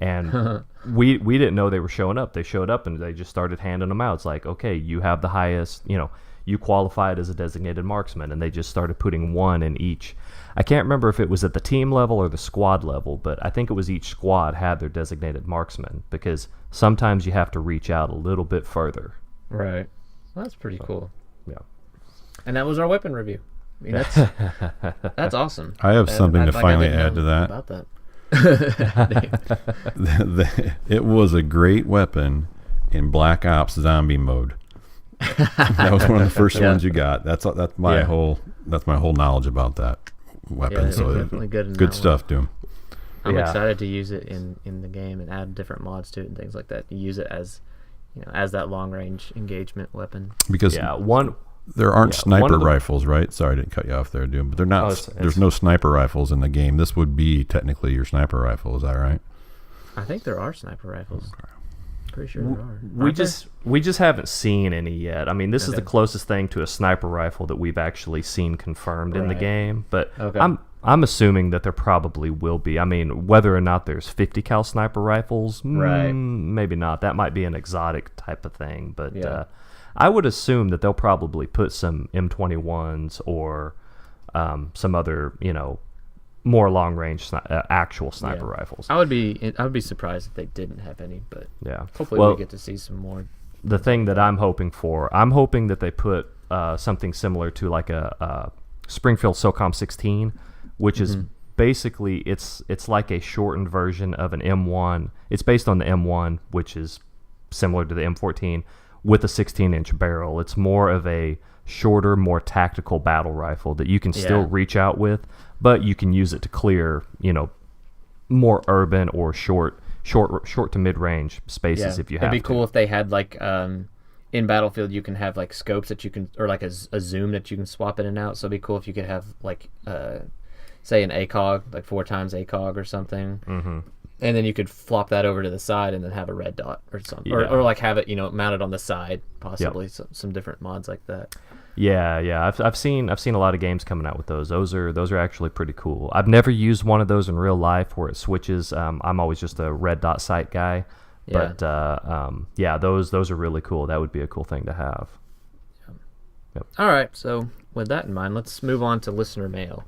And we didn't know they were showing up. They showed up and they just started handing them out. It's like, okay, you have the highest, you qualified as a designated marksman, and they just started putting one in each. I can't remember if it was at the team level or the squad level, but I think it was each squad had their designated marksman, because sometimes you have to reach out a little bit further. Right. Well, that's pretty cool. Yeah. And that was our weapon review. I mean, that's awesome. I have something to finally add to that. About that. It was a great weapon in Black Ops zombie mode. That was one of the first ones you got. That's my whole knowledge about that weapon. So definitely good stuff, Doom. I'm excited to use it in the game and add different mods to it and things like that. Use it as as that long range engagement weapon. Because there aren't sniper rifles, right? Sorry, I didn't cut you off there, Doom. But they're not. There's no sniper rifles in the game. This would be technically your sniper rifle. Is that right? I think there are sniper rifles. Okay. Pretty sure there are. We just haven't seen any yet. I mean, this is the closest thing to a sniper rifle that we've actually seen confirmed in the game. But I'm assuming that there probably will be. I mean, whether or not there's 50 cal sniper rifles, maybe not. That might be an exotic type of thing. But I would assume that they'll probably put some M21s or some other, more long-range actual sniper rifles. I would be surprised if they didn't have any, but hopefully we get to see some more. The thing that I'm hoping that they put something similar to like a Springfield SOCOM 16, which is basically it's like a shortened version of an M1. It's based on the M1, which is similar to the M14 with a 16-inch barrel. It's more of a shorter, more tactical battle rifle that you can still reach out with, but you can use it to clear, more urban or short to mid-range spaces if you have to. It'd be cool if they had like in Battlefield you can have like scopes that you can, or like a zoom that you can swap in and out. So it'd be cool if you could have like say an ACOG, like 4 times ACOG or something. Mm-hmm. And then you could flop that over to the side and then have a red dot or something, or like have it mounted on the side, possibly. Some different mods like that. Yeah. I've seen a lot of games coming out with those. Those are actually pretty cool. I've never used one of those in real life where it switches. I'm always just a red dot sight guy, but those are really cool. That would be a cool thing to have. Yep. All right, so with that in mind, let's move on to listener mail.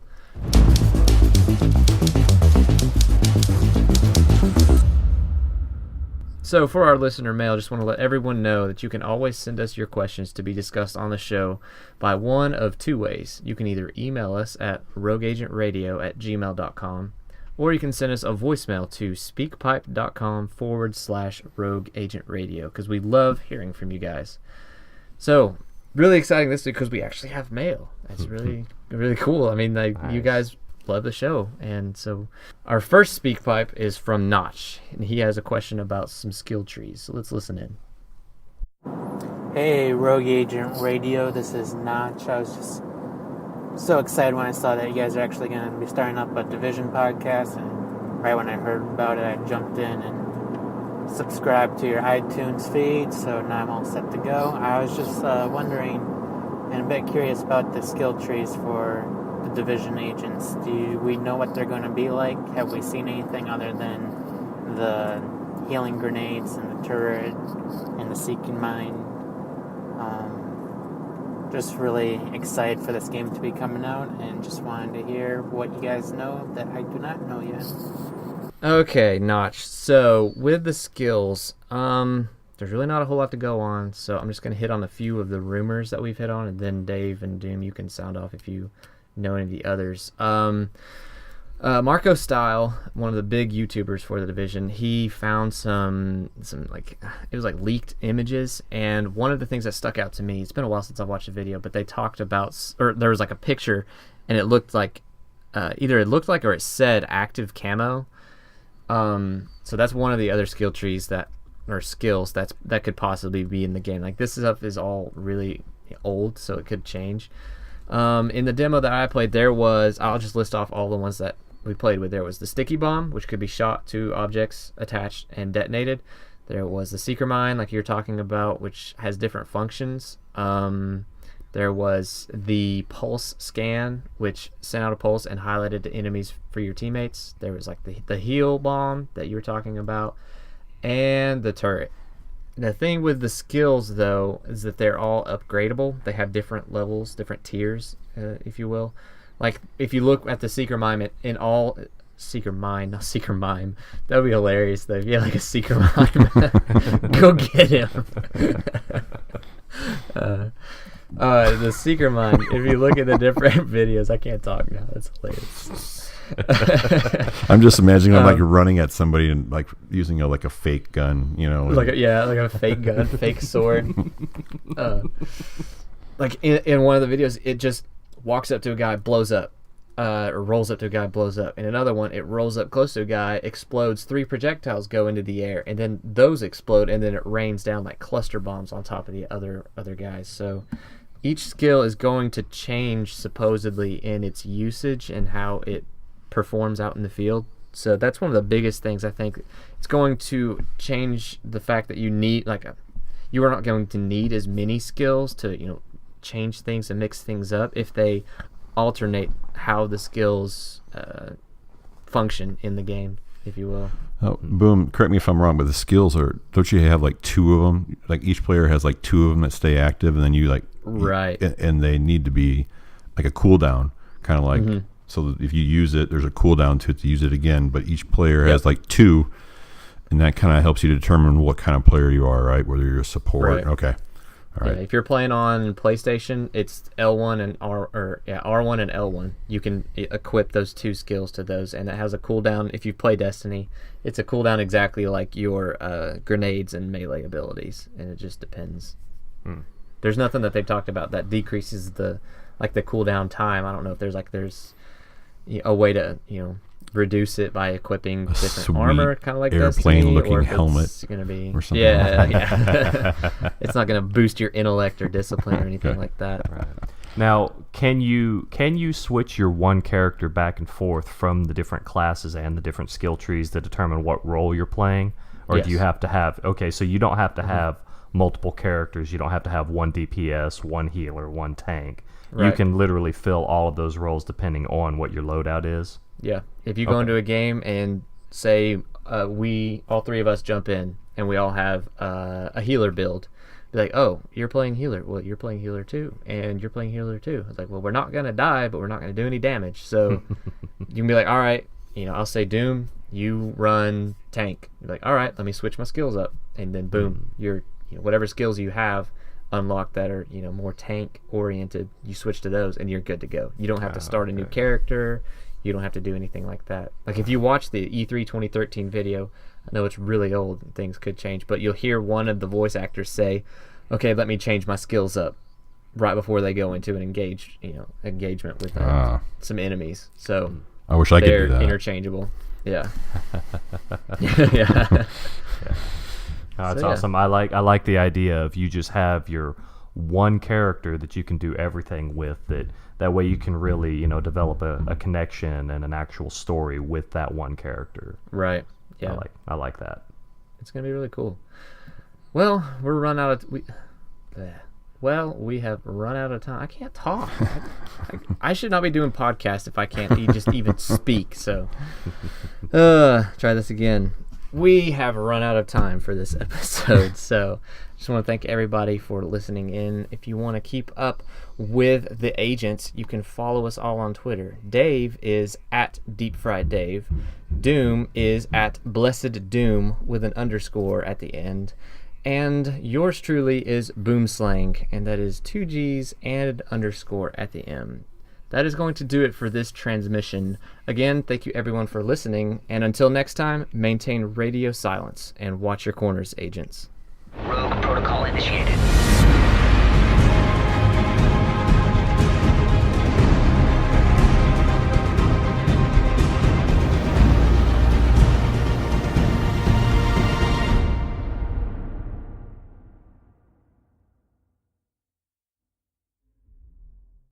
So for our listener mail, I just want to let everyone know that you can always send us your questions to be discussed on the show by one of 2 ways. You can either email us at rogueagentradio@gmail.com, or you can send us a voicemail to speakpipe.com/rogueagentradio, because we love hearing from you guys. So really exciting this week because we actually have mail. That's really, really cool. I mean, nice. You guys love the show. And so our first speak pipe is from Notch, and he has a question about some skill trees. So let's listen in. Hey, Rogue Agent Radio, this is Notch. I was just so excited when I saw that you guys are actually going to be starting up a Division podcast, and right when I heard about it, I jumped in and subscribed to your iTunes feed, so now I'm all set to go. I was just wondering and a bit curious about the skill trees for the Division agents. Do we know what they're going to be like? Have we seen anything other than the healing grenades and the turret and the seeking mine? Just really excited for this game to be coming out, and just wanted to hear what you guys know that I do not know yet. Okay, Notch. So with the skills, there's really not a whole lot to go on, so I'm just going to hit on a few of the rumors that we've hit on, and then Dave and Doom, you can sound off if you know any of the others. Marco Style, one of the big YouTubers for the Division, he found some like, it was like leaked images, and one of the things that stuck out to me, it's been a while since I've watched the video, but they talked about, or there was like a picture, and it looked like, either it looked like or it said active camo. So that's one of the other skill trees that, or skills that could possibly be in the game. Like, this stuff is all really old, so it could change. In the demo that I played, there was, I'll just list off all the ones that we played with. There was the sticky bomb, which could be shot to objects attached and detonated. There was the seeker mine, like you're talking about, which has different functions. There was the pulse scan, which sent out a pulse and highlighted the enemies for your teammates. There was like the heal bomb that you were talking about, and the turret. The thing with the skills, though, is that they're all upgradable. They have different levels, different tiers, if you will. Like, if you look at the Seeker Mime in all... Seeker Mine, not Seeker Mime. That would be hilarious, though. If you had, like, a Seeker Mime. Go get him. The Seeker Mine, if you look at the different videos... I can't talk now. That's hilarious. I'm just imagining I'm like running at somebody and like using like a fake gun, you know, like a fake gun, fake sword. Like in one of the videos, it just walks up to a guy, blows up, or rolls up to a guy, blows up. In another one, it rolls up close to a guy, explodes, 3 projectiles go into the air, and then those explode, and then it rains down like cluster bombs on top of the other guys. So each skill is going to change supposedly in its usage and how it performs out in the field. So that's one of the biggest things. I think it's going to change the fact that you need you are not going to need as many skills to, you know, change things and mix things up if they alternate how the skills function in the game, if you will. Oh, Boom, correct me if I'm wrong, but the skills don't you have like 2 of them? Like each player has like 2 of them that stay active, and then you like, right, and they need to be like a cooldown, kind of like. Mm-hmm. So that if you use it, there's a cooldown to use it again. But each player has like 2, and that kind of helps you to determine what kind of player you are, right? Whether you're a support. Right. Okay. All right. Yeah, if you're playing on PlayStation, it's L1 and R1 and L1. You can equip those 2 skills to those, and it has a cooldown. If you play Destiny, it's a cooldown exactly like your grenades and melee abilities, and it just depends. There's nothing that they've talked about that decreases the cooldown time. I don't know if there's a way to, you know, reduce it by equipping different armor, kind of like airplane-looking helmet, gonna be or something. Yeah. It's not gonna boost your intellect or discipline or anything like that. Right. Now, can you switch your one character back and forth from the different classes and the different skill trees to determine what role you're playing, or do you have to have? Okay, so you don't have to have multiple characters. You don't have to have 1 DPS, 1 healer, 1 tank. Right. You can literally fill all of those roles depending on what your loadout is. Yeah. If you go into a game and say we all 3 of us jump in and we all have a healer build, be like, oh, you're playing healer. Well, you're playing healer too, and you're playing healer too. It's like, well, we're not gonna die, but we're not gonna do any damage. So you can be like, all right, you know, I'll say Doom, you run tank. You're like, all right, let me switch my skills up, and then boom, whatever skills you have unlocked that are, you know, more tank oriented, you switch to those and you're good to go. You don't have to start a new character. You don't have to do anything like that. Like if you watch the E3 2013 video, I know it's really old and things could change, but you'll hear one of the voice actors say, okay, let me change my skills up right before they go into an engagement with some enemies. So I wish I could do that. They're interchangeable. Yeah. Yeah. It's awesome. I like the idea of you just have your one character that you can do everything with. That way you can really, you know, develop a connection and an actual story with that one character. Right. Yeah. I like that. It's gonna be really cool. Well, we have run out of time. I can't talk. I should not be doing podcasts if I can't just even speak. So, try this again. We have run out of time for this episode, so just want to thank everybody for listening in. If you want to keep up with the agents, you can follow us all on Twitter. Dave is at DeepFriedDave. Doom is at BlessedDoom with an underscore at the end. And yours truly is Boomslangg, and that is 2 G's and _ at the M. That is going to do it for this transmission. Again, thank you everyone for listening, and until next time, maintain radio silence and watch your corners, agents. Rogue protocol initiated.